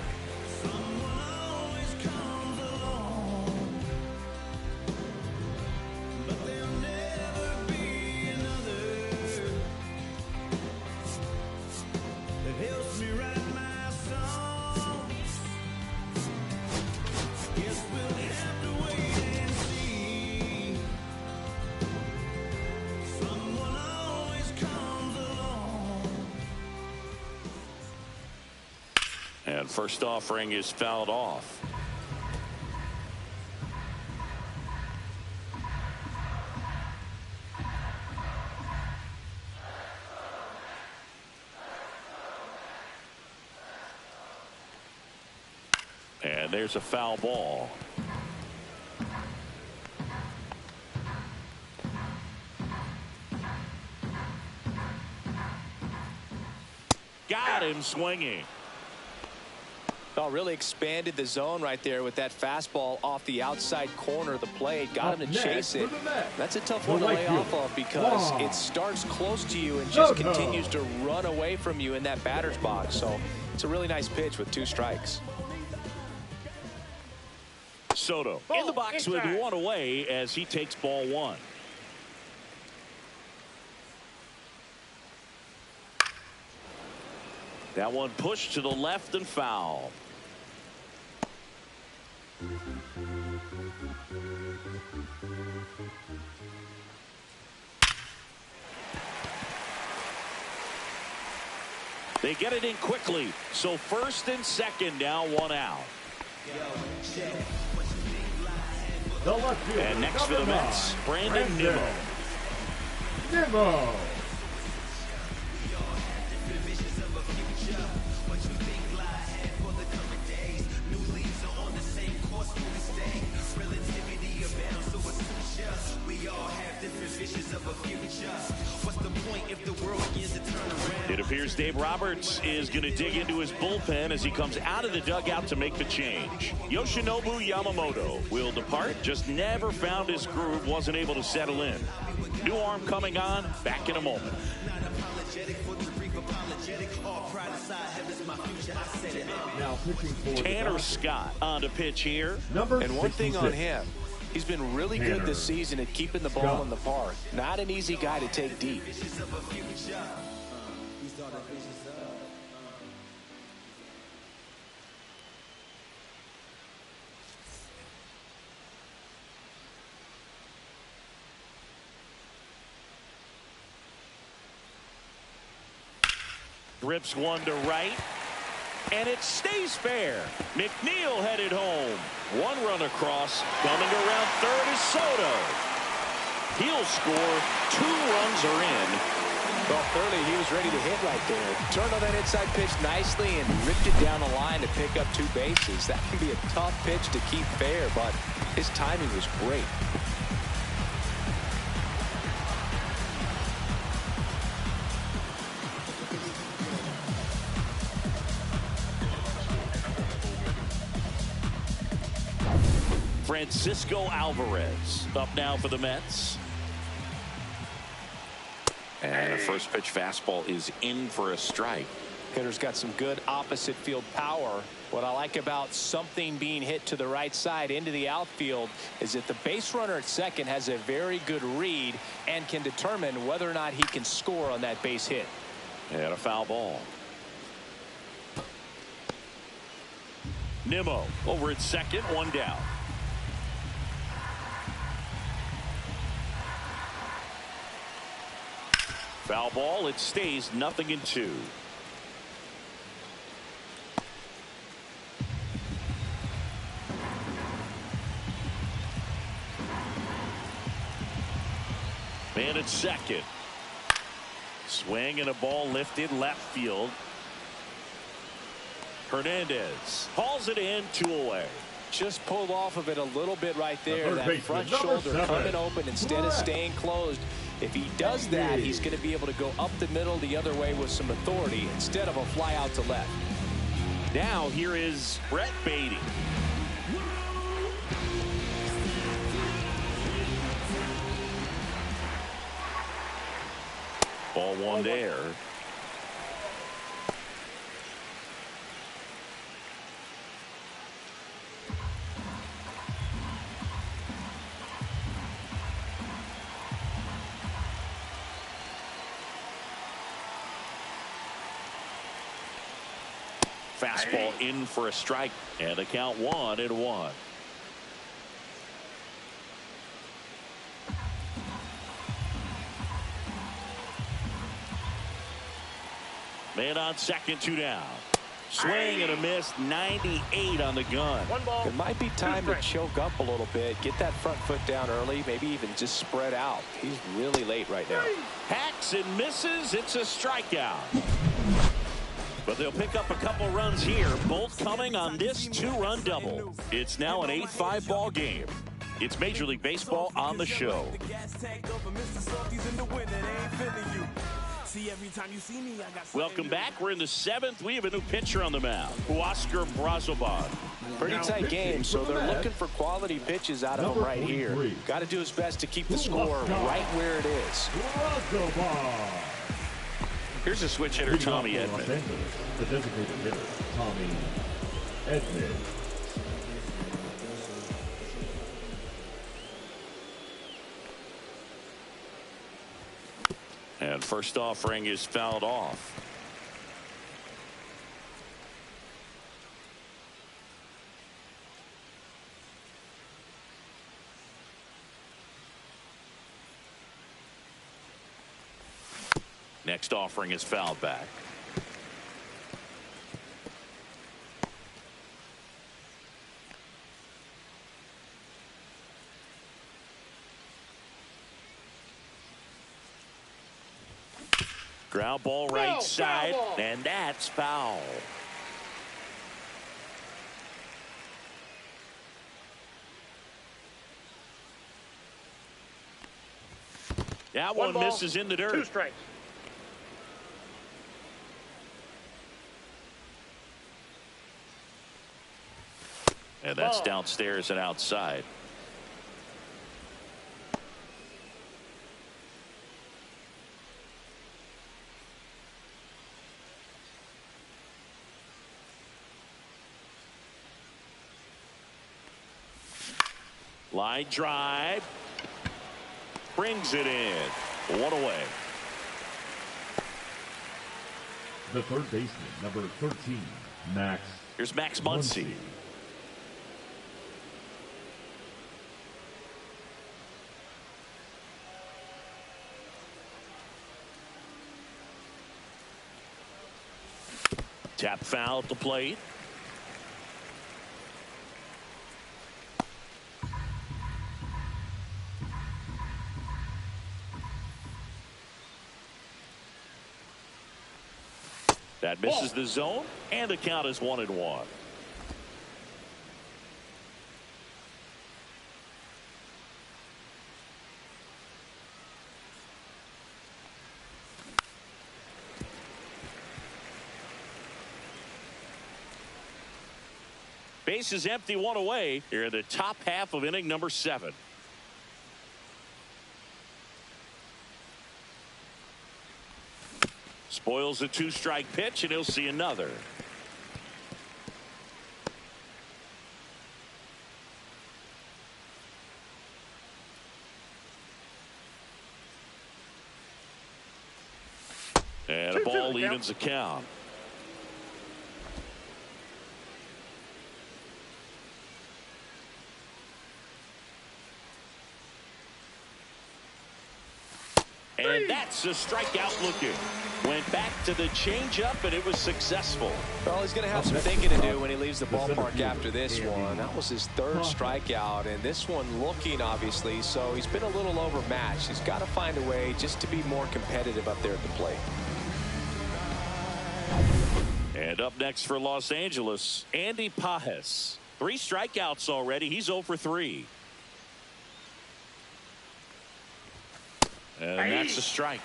And first offering is fouled off. And there's a foul ball. Got him swinging. Oh, really expanded the zone right there with that fastball off the outside corner of the plate. Got him to chase it. That's a tough one to lay off of because it starts close to you and just continues to run away from you in that batter's box. So it's a really nice pitch with 2 strikes. Soto in the box with 1 away as he takes ball 1. That one pushed to the left and foul. They get it in quickly. So first and second, now one out. And next for the Mets, Brandon Nimmo. It appears Dave Roberts is going to dig into his bullpen as he comes out of the dugout to make the change. Yoshinobu Yamamoto will depart. Just never found his groove. Wasn't able to settle in. New arm coming on. Back in a moment. Now pitching for Tanner Scott on to pitch here. And one thing on him, he's been really good this season at keeping the ball in the park. Not an easy guy to take deep. Rips one to right, and it stays fair. McNeil headed home. One run across. Coming around third is Soto. He'll score. 2 runs are in. Well, clearly he was ready to hit right there. Turned on that inside pitch nicely and ripped it down the line to pick up 2 bases. That can be a tough pitch to keep fair, but his timing was great. Francisco Alvarez up now for the Mets. And a first pitch fastball is in for a strike. Hitter's got some good opposite field power. What I like about something being hit to the right side into the outfield is that the base runner at second has a very good read and can determine whether or not he can score on that base hit. And a foul ball. Nimmo over at second, 1 down. Foul ball. It stays 0-2. Man at second. Swing and a ball lifted left field. Hernandez hauls it in, 2 away. Just pulled off of it a little bit right there. That front shoulder coming open instead of staying closed. If he does that, he's going to be able to go up the middle the other way with some authority instead of a fly out to left. Now here is Brett Beatty. Ball 1 there. Fastball in for a strike, and the count 1-1. Man on second, 2 down. Swing and a miss, 98 on the gun. It might be time to choke up a little bit, get that front foot down early, maybe even just spread out. He's really late right now. Hacks and misses. It's a strikeout. But they'll pick up a couple runs here, both coming on this 2-run double. It's now an 8-5 ball game. It's Major League Baseball on the show. Welcome back. We're in the 7th. We have a new pitcher on the mound, Oscar Brazoban. Pretty tight game, so they're looking for quality pitches out of him right here. Got to do his best to keep the score right where it is. Here's a switch hitter, Tommy Edman. The designated hitter, Tommy Edman. And first offering is fouled off. Next offering is fouled back. Ground ball right side, and that's foul. That one misses in the dirt. 2 strikes. And that's downstairs and outside. Line drive. Brings it in. 1 away. The third baseman, number 13, Max. Here's Max Muncy. Tap foul at the plate. That misses the zone, and the count is 1-1. Base is empty, 1 away here in the top half of inning number 7. Spoils a 2-strike pitch, and he'll see another. And a ball evens the count. And that's a strikeout looking. Went back to the changeup, and it was successful. Well, he's going to have some thinking to do when he leaves the ballpark after this one. That was his 3rd strikeout, and this one looking, obviously, so he's been a little overmatched. He's got to find a way just to be more competitive up there at the plate. And up next for Los Angeles, Andy Pages. 3 strikeouts already. He's 0 for 3. And that's a strike.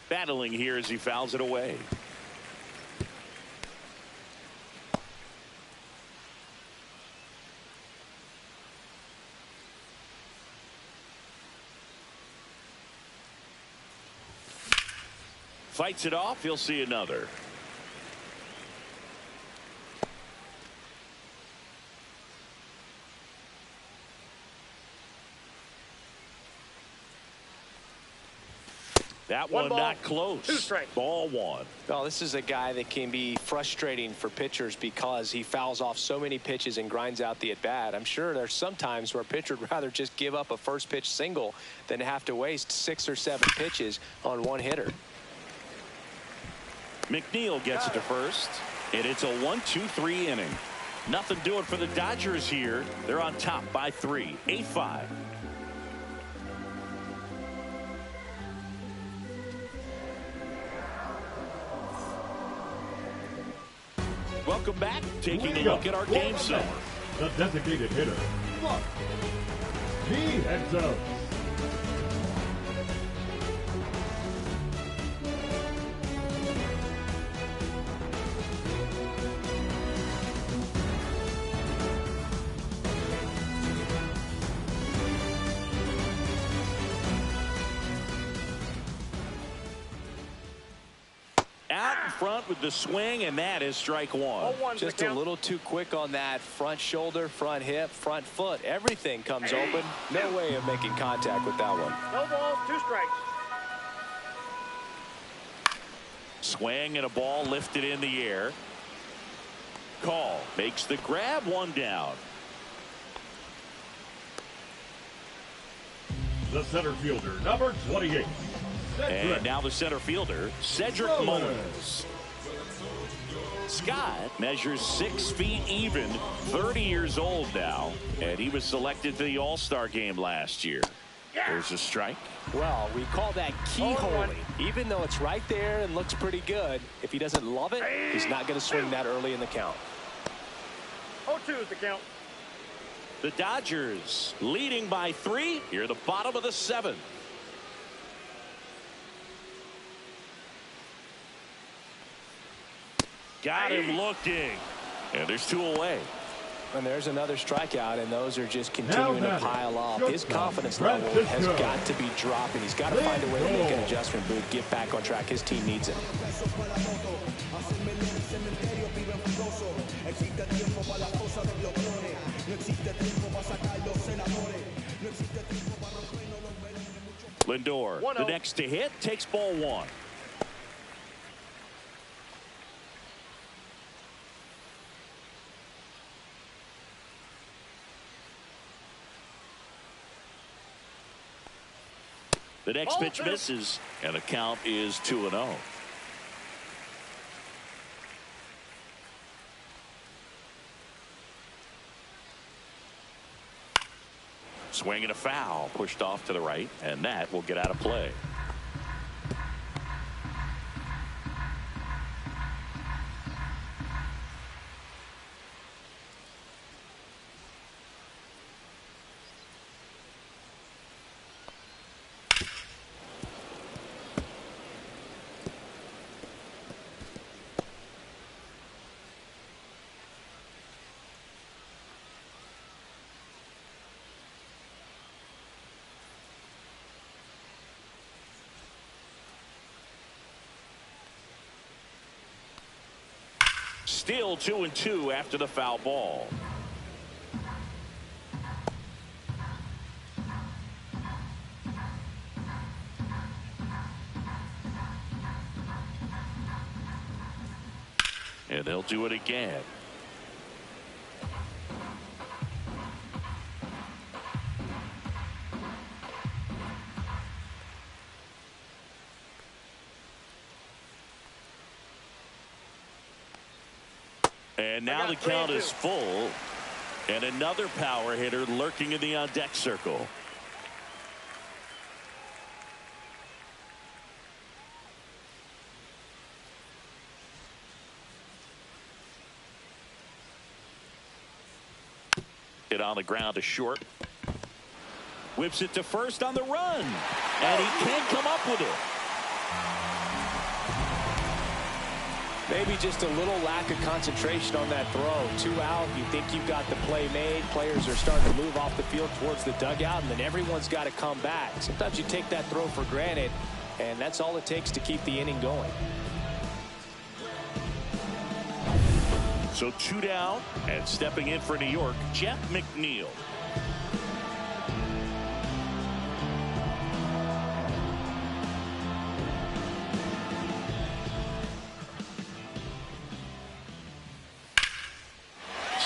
Battling here as he fouls it away. Fights it off. He'll see another. That one not close. 2 strikes. Ball 1. Well, this is a guy that can be frustrating for pitchers because he fouls off so many pitches and grinds out the at-bat. I'm sure there's some times where a pitcher would rather just give up a first pitch single than have to waste 6 or 7 pitches on one hitter. McNeil gets it to first, and it's a 1-2-3 inning. Nothing doing for the Dodgers here. They're on top by 3, 8-5. Welcome back. Taking a look at our game summer. The designated hitter. Look. He heads up. front with the swing, and that is strike one. Just a little too quick on that front shoulder, front hip, front foot. Everything comes open. No way of making contact with that one. No balls, 2 strikes. Swing and a ball lifted in the air. Call makes the grab, 1 down. The center fielder, number 28. And now the center fielder, Cedric Mullins. Scott measures 6 feet even, 30 years old now, and he was selected to the All-Star game last year. There's a strike. Well, we call that keyhole. Even though it's right there and looks pretty good, if he doesn't love it, he's not going to swing that early in the count. 0-2 is the count. The Dodgers leading by 3 here at the bottom of the 7th. Got him looking, and there's 2 away. And there's another strikeout, and those are just continuing to pile up. His confidence level has got to be dropping. He's got to find a way to make an adjustment, Booth, get back on track. His team needs it. Lindor, the next to hit, takes ball 1. The next pitch misses, and the count is 2-0. Swing and a foul, pushed off to the right, and that will get out of play. Still 2-2 after the foul ball. And they'll do it again. And now the count is full, and another power hitter lurking in the on-deck circle. Hit on the ground to short. Whips it to first on the run, and he can't come up with it. Maybe just a little lack of concentration on that throw. 2 out. You think you've got the play made. Players are starting to move off the field towards the dugout, and then everyone's got to come back. Sometimes you take that throw for granted, and that's all it takes to keep the inning going. So 2 down, and stepping in for New York, Jeff McNeil.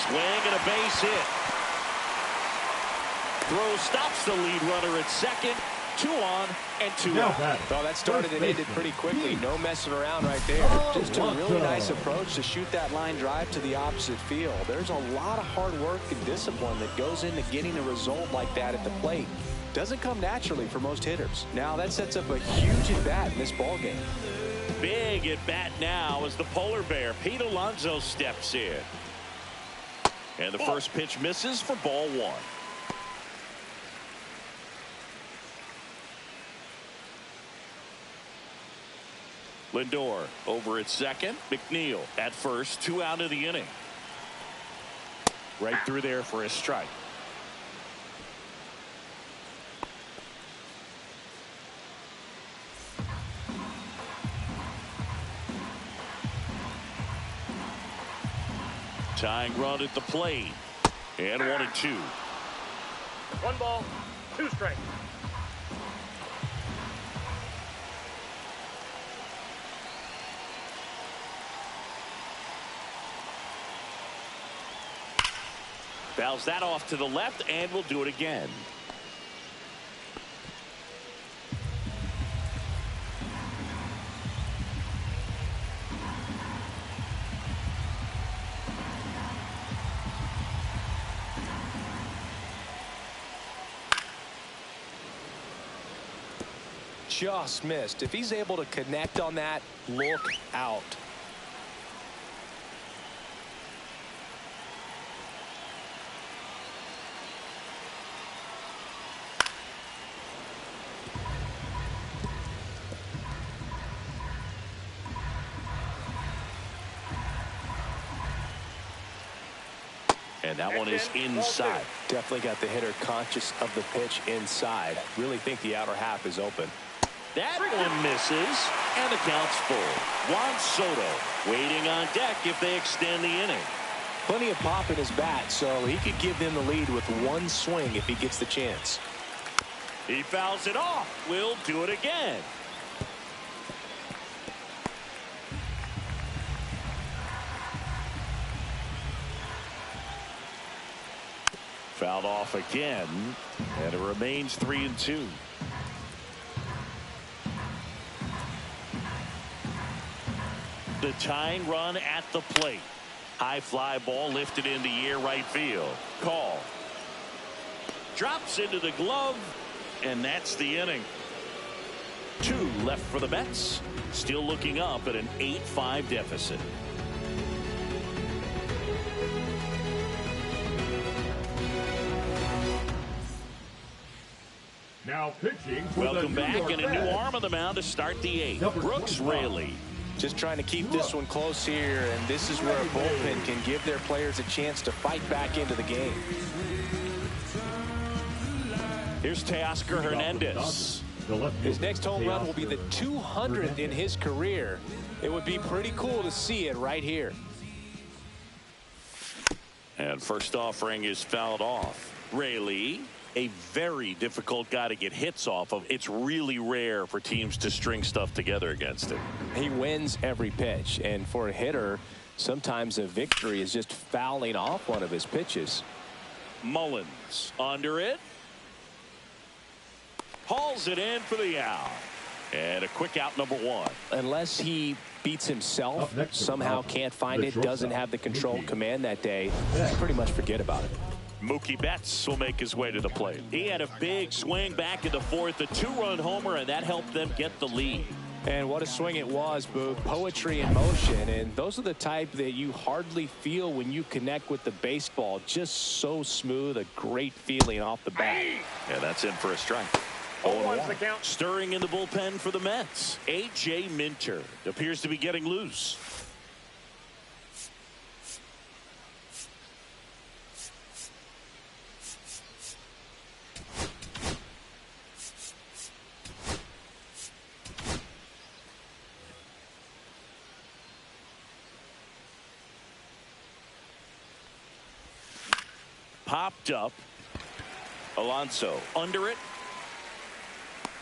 Swing and a base hit. Throw stops the lead runner at second. 2 on and 2 out. Well, that started and ended pretty quickly. No messing around right there. Just a really nice approach to shoot that line drive to the opposite field. There's a lot of hard work and discipline that goes into getting a result like that at the plate. Doesn't come naturally for most hitters. Now that sets up a huge at bat in this ball game. Big at bat now as the polar bear Pete Alonso steps in. And the first pitch misses for ball 1. Lindor over at second. McNeil at first. 2 out of the inning. Right through there for a strike. tying run at the plate. And 1-2. 1 ball, 2 strikes. Fouls that off to the left, and we'll do it again. Just missed. If he's able to connect on that, look out. And that one is inside. Definitely got the hitter conscious of the pitch inside. Really think the outer half is open. That one misses, and the count's full. Juan Soto waiting on deck if they extend the inning. Plenty of pop in his bat, so he could give them the lead with one swing if he gets the chance. He fouls it off. We'll do it again. Fouled off again, and it remains 3-2. The tying run at the plate. High fly ball lifted in the air, right field. Call. Drops into the glove, and that's the inning. 2 left for the Mets. Still looking up at an 8-5 deficit. Now pitching for Welcome the back, New York and a new Mets. arm on the mound to start the 8th. Number Brooks 21. Raley. Just trying to keep this one close here, and this is where a bullpen can give their players a chance to fight back into the game. Here's Teoscar Hernandez. His next home run will be the 200th in his career. It would be pretty cool to see it right here. And first offering is fouled off. Raley, a very difficult guy to get hits off of. It's really rare for teams to string stuff together against him. He wins every pitch, and for a hitter, sometimes a victory is just fouling off one of his pitches. Mullins under it. Hauls it in for the out. And a quick out, number 1. Unless he beats himself, somehow can't find it, doesn't have the control command that day, pretty much forget about it. Mookie Betts will make his way to the plate. He had a big swing back in the 4th, a 2-run homer, and that helped them get the lead. And what a swing it was, Boog. Poetry in motion, and those are the type that you hardly feel when you connect with the baseball. Just so smooth, a great feeling off the bat. Yeah, that's in for a strike. 0-1's the count. Stirring in the bullpen for the Mets. A.J. Minter appears to be getting loose. Popped up. Alonso under it.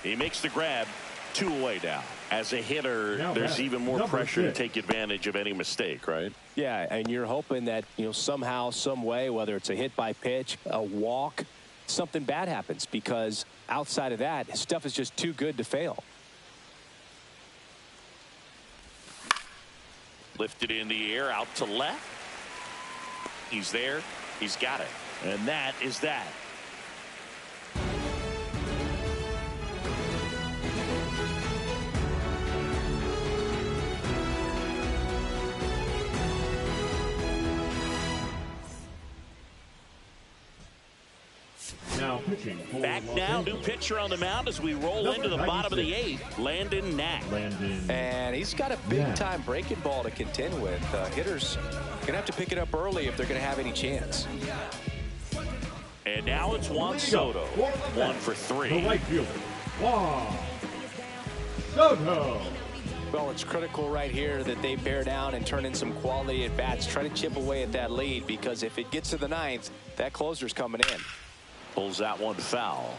He makes the grab. 2 away now. As a hitter, there's even more pressure to take advantage of any mistake, right? Yeah, and you're hoping that, somehow, some way, whether it's a hit by pitch, a walk, something bad happens, because outside of that, stuff is just too good to fail. Lifted in the air, out to left. He's there. He's got it. And that is that. Now pitching for Back Los now, Angeles. new pitcher on the mound as we roll into the bottom of the 8th. Landon Knack. And he's got a big-time breaking ball to contend with. Hitters going to have to pick it up early if they're going to have any chance. And now it's Juan Soto. 1 for 3. The right fielder, Juan Soto. Well, it's critical right here that they bear down and turn in some quality at bats. Try to chip away at that lead, because if it gets to the ninth, that closer's coming in. Pulls that one foul.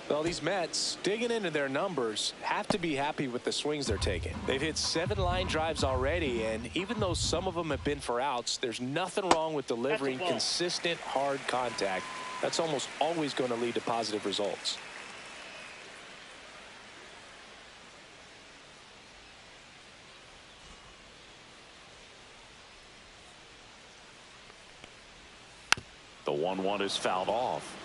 Well, these Mets, digging into their numbers, have to be happy with the swings they're taking. They've hit 7 line drives already, and even though some of them have been for outs, there's nothing wrong with delivering consistent, hard contact. That's almost always going to lead to positive results. The 1-1 is fouled off.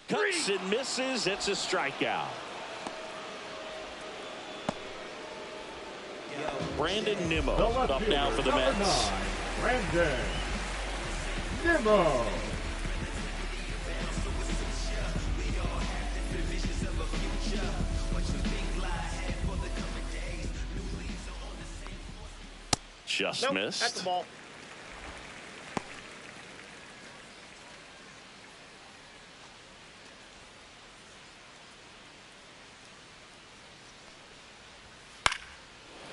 Cuts and misses. It's a strikeout. Brandon Nimmo up now for the Mets. Brandon Nimmo. Just missed. That's the ball.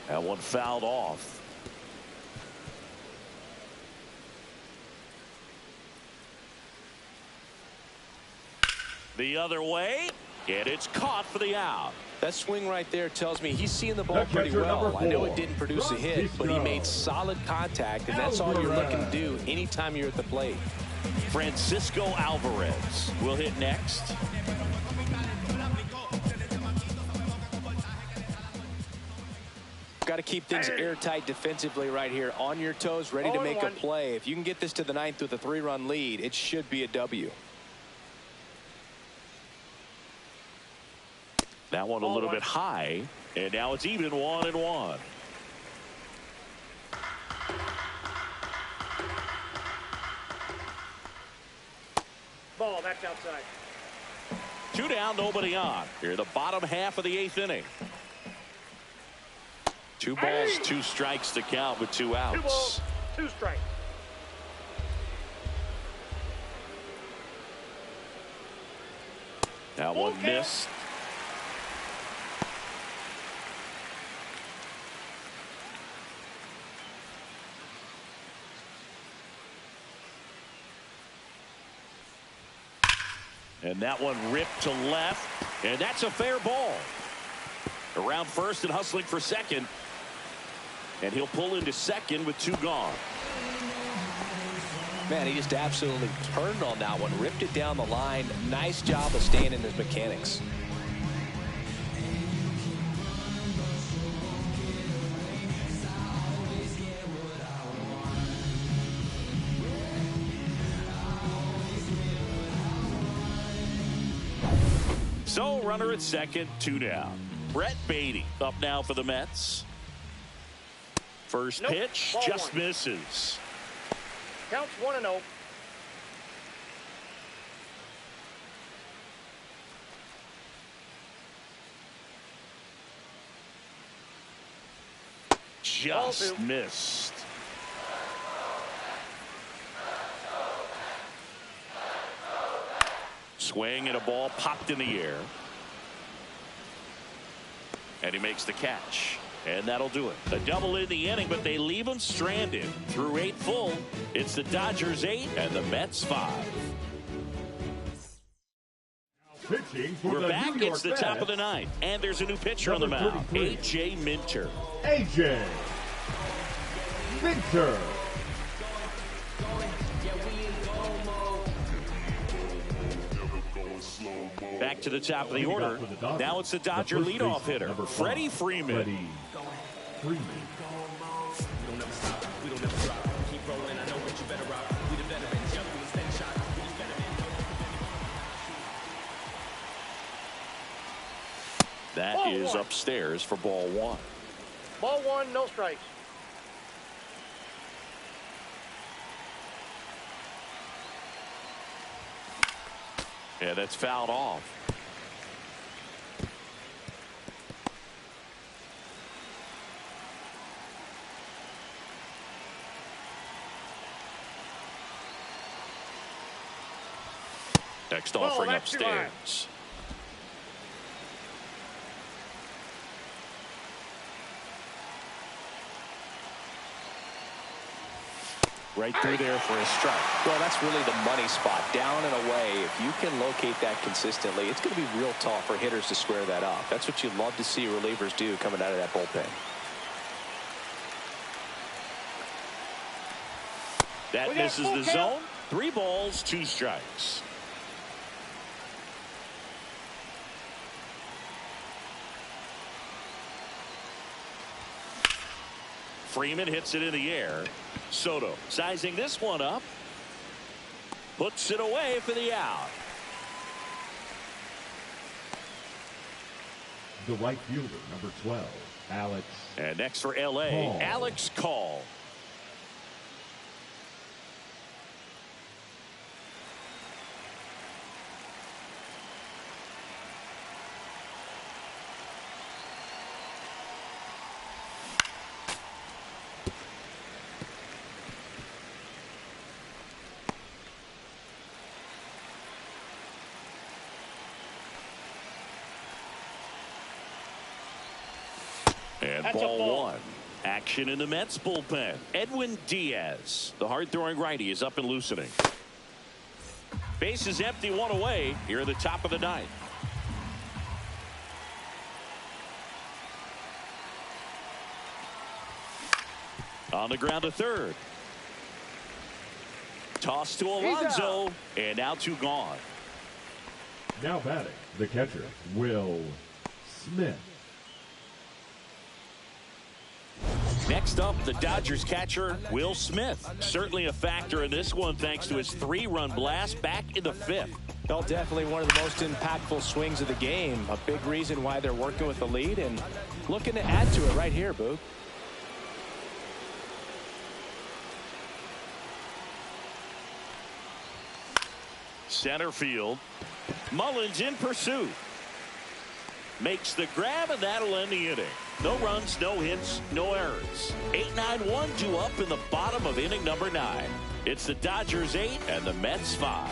That one fouled off. The other way, and it's caught for the out. That swing right there tells me he's seeing the ball pretty well. I know it didn't produce a hit, but he made solid contact, and that's all you're looking to do anytime you're at the plate. Francisco Alvarez will hit next. Got to keep things airtight defensively right here. On your toes, ready to make a play. If you can get this to the ninth with a 3-run lead, it should be a W. That one a little bit high, and now it's even 1-1. Ball, that's outside. 2 down, nobody on. Here, the bottom half of the 8th inning. 2 balls, 2 strikes to count with 2 outs. 2 balls, 2 strikes. That one missed. And that one ripped to left, and that's a fair ball. Around first and hustling for second, and he'll pull into second with 2 gone. Man, he just absolutely turned on that one, ripped it down the line. Nice job of staying in his mechanics. So runner at second, 2 down. Brett Beatty up now for the Mets. First pitch just misses. Counts 1-0. Just missed. Swing and a ball popped in the air. And he makes the catch. And that'll do it. A double in the inning, but they leave him stranded. Through 8 full, it's the Dodgers 8 and the Mets 5. We're back. It's the top of the 9th. And there's a new pitcher on the mound. A.J. Minter. A.J. Minter. Back to the top of the order. Now it's the Dodger leadoff hitter, Freddie Freeman. That is upstairs for ball 1. Ball 1, no strikes. Yeah, that's fouled off. Next Ball, offering that's too high. upstairs. Right through there for a strike. Well, that's really the money spot. Down and away. If you can locate that consistently, it's going to be real tough for hitters to square that up. That's what you love to see relievers do coming out of that bullpen. That misses the zone. 3 balls, 2 strikes. Freeman hits it in the air. Soto sizing this one up. Puts it away for the out. The right fielder, number 12, Alex. And next for L.A., Call. Alex Call. And That's a ball ball. 1. Action in the Mets bullpen. Edwin Diaz, the hard-throwing righty, is up and loosening. Base is empty, 1 away here at the top of the 9th. On the ground to third. Toss to Alonso, and now 2 gone. Now batting, the catcher, Will Smith. Next up, the Dodgers catcher, Will Smith. Certainly a factor in this one thanks to his 3-run blast back in the 5th. Well, definitely one of the most impactful swings of the game. A big reason why they're working with the lead and looking to add to it right here, Boog. Center field. Mullins in pursuit. Makes the grab, and that'll end the inning. No runs, no hits, no errors. 8-9-1, 2 up in the bottom of inning number 9. It's the Dodgers 8 and the Mets 5.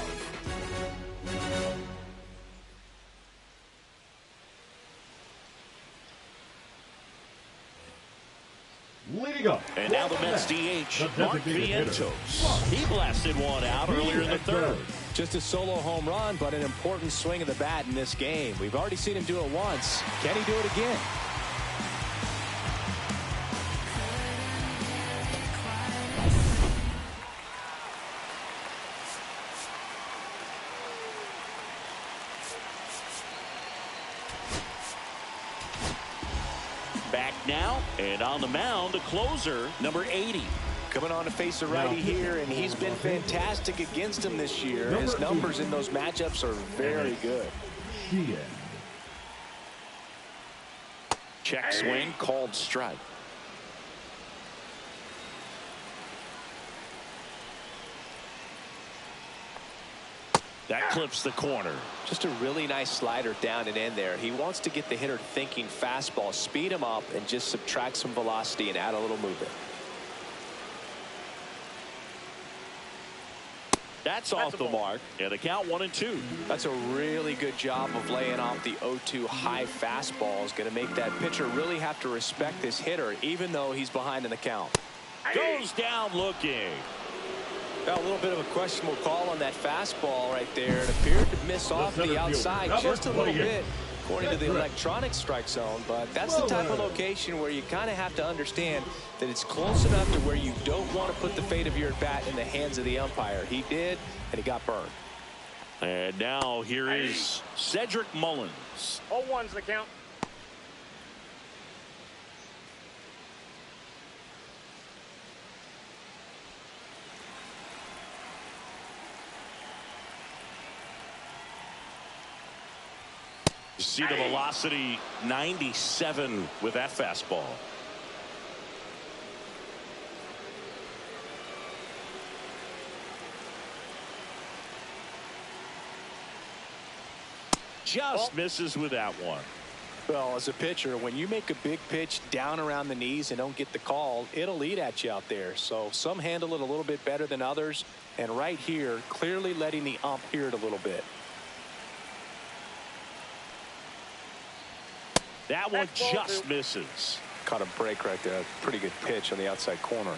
Leading up. And now the Mets DH, Mark Vientos. He blasted one out earlier in the 3rd. Just a solo home run, but an important swing of the bat in this game. We've already seen him do it once. Can he do it again? Back now, and on the mound, the closer, number 80. Coming on to face a righty here, and he's been fantastic against him this year. His numbers in those matchups are very good. Check swing, called strike. That clips the corner. Just a really nice slider down and in there. He wants to get the hitter thinking fastball, speed him up, and just subtract some velocity and add a little movement. That's off the mark, and the count 1-2. That's a really good job of laying off the 0-2 high fastball. Is going to make that pitcher really have to respect this hitter, even though he's behind in the count. Goes down looking. Got a little bit of a questionable call on that fastball right there. It appeared to miss off the outside just a little bit, according to the electronic strike zone. But that's the type of location where you kind of have to understand that it's close enough to where you don't want to put the fate of your at-bat in the hands of the umpire. He did, and he got burned. And now here is Cedric Mullins. 0-1's the count. You see the velocity 97 with that fastball. Just misses with that one. Well, as a pitcher, when you make a big pitch down around the knees and don't get the call, it'll eat at you out there. So some handle it a little bit better than others. And right here, clearly letting the ump hear it a little bit. That one just misses. Caught a break right there. Pretty good pitch on the outside corner.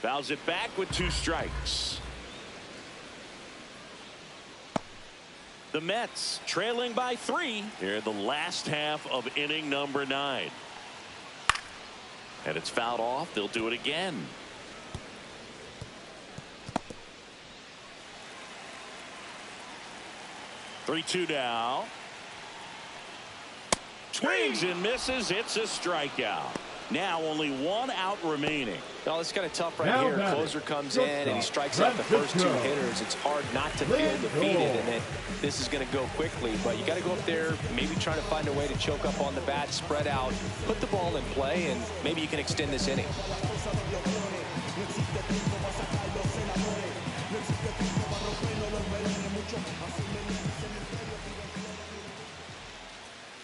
Fouls it back with 2 strikes. The Mets trailing by 3 here in the last half of inning number 9. And it's fouled off. They'll do it again. Three-two now. Swings and misses. It's a strikeout. Now only 1 out remaining. Well, it's kind of tough right here. Closer comes in and he strikes out the first 2 hitters. It's hard not to feel defeated and that this is going to go quickly. But you got to go up there, maybe trying to find a way to choke up on the bat, spread out, put the ball in play, and maybe you can extend this inning.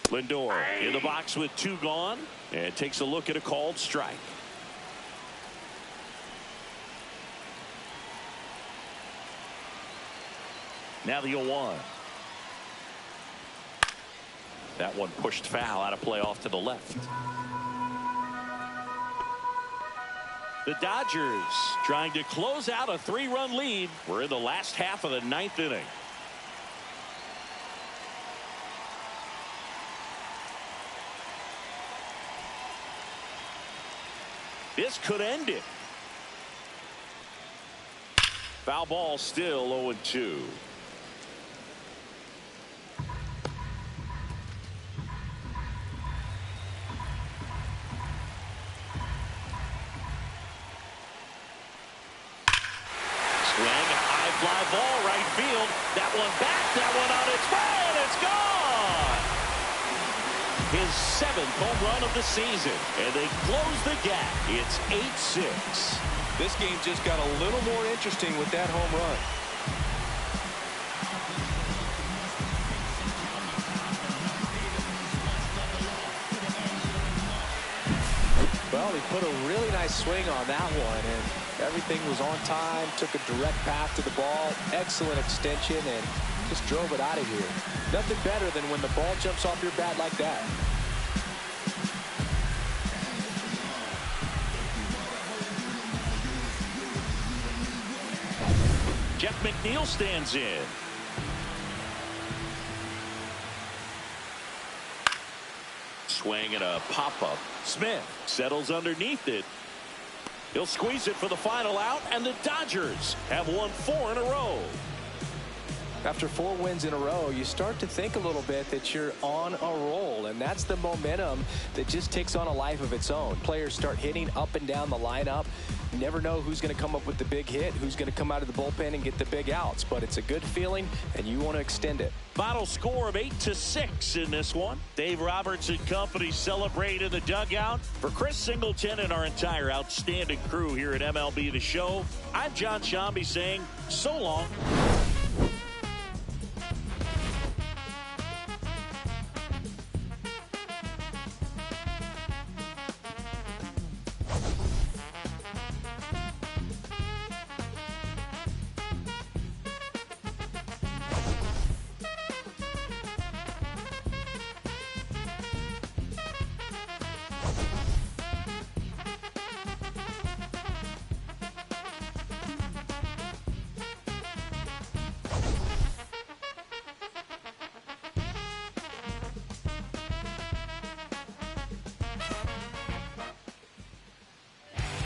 Lindor in the box with 2 gone and takes a look at a called strike. Now the 0-1. That one pushed foul, out of play off to the left. The Dodgers trying to close out a 3-run lead. We're in the last half of the 9th inning. This could end it. Foul ball, still 0-2. Fly ball right field. That one back. That one on its way, and it's gone. His 7th home run of the season, and they close the gap. It's 8-6. This game just got a little more interesting with that home run. Well, he put a really nice swing on that one, and everything was on time, took a direct path to the ball, excellent extension, and just drove it out of here. Nothing better than when the ball jumps off your bat like that. Jeff McNeil stands in. Swing and a pop-up. Smith settles underneath it. He'll squeeze it for the final out, and the Dodgers have won 4 in a row. After 4 wins in a row, you start to think a little bit that you're on a roll, and that's the momentum that just takes on a life of its own. Players start hitting up and down the lineup. You never know who's going to come up with the big hit, who's going to come out of the bullpen and get the big outs, but it's a good feeling, and you want to extend it. Final score of 8-6 in this one. Dave Roberts and company celebrate in the dugout. For Chris Singleton and our entire outstanding crew here at MLB The Show, I'm John Shambi saying so long.